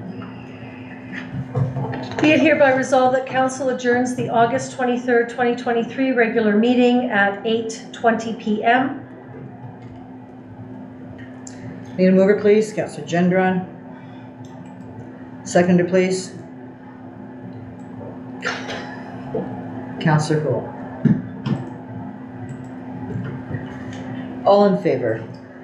Be it hereby resolved that council adjourns the August 23rd, 2023 regular meeting at 8:20 PM.
Need a mover, please? Councilor Gendron. Seconder, please. Councilor Houle. All in favor?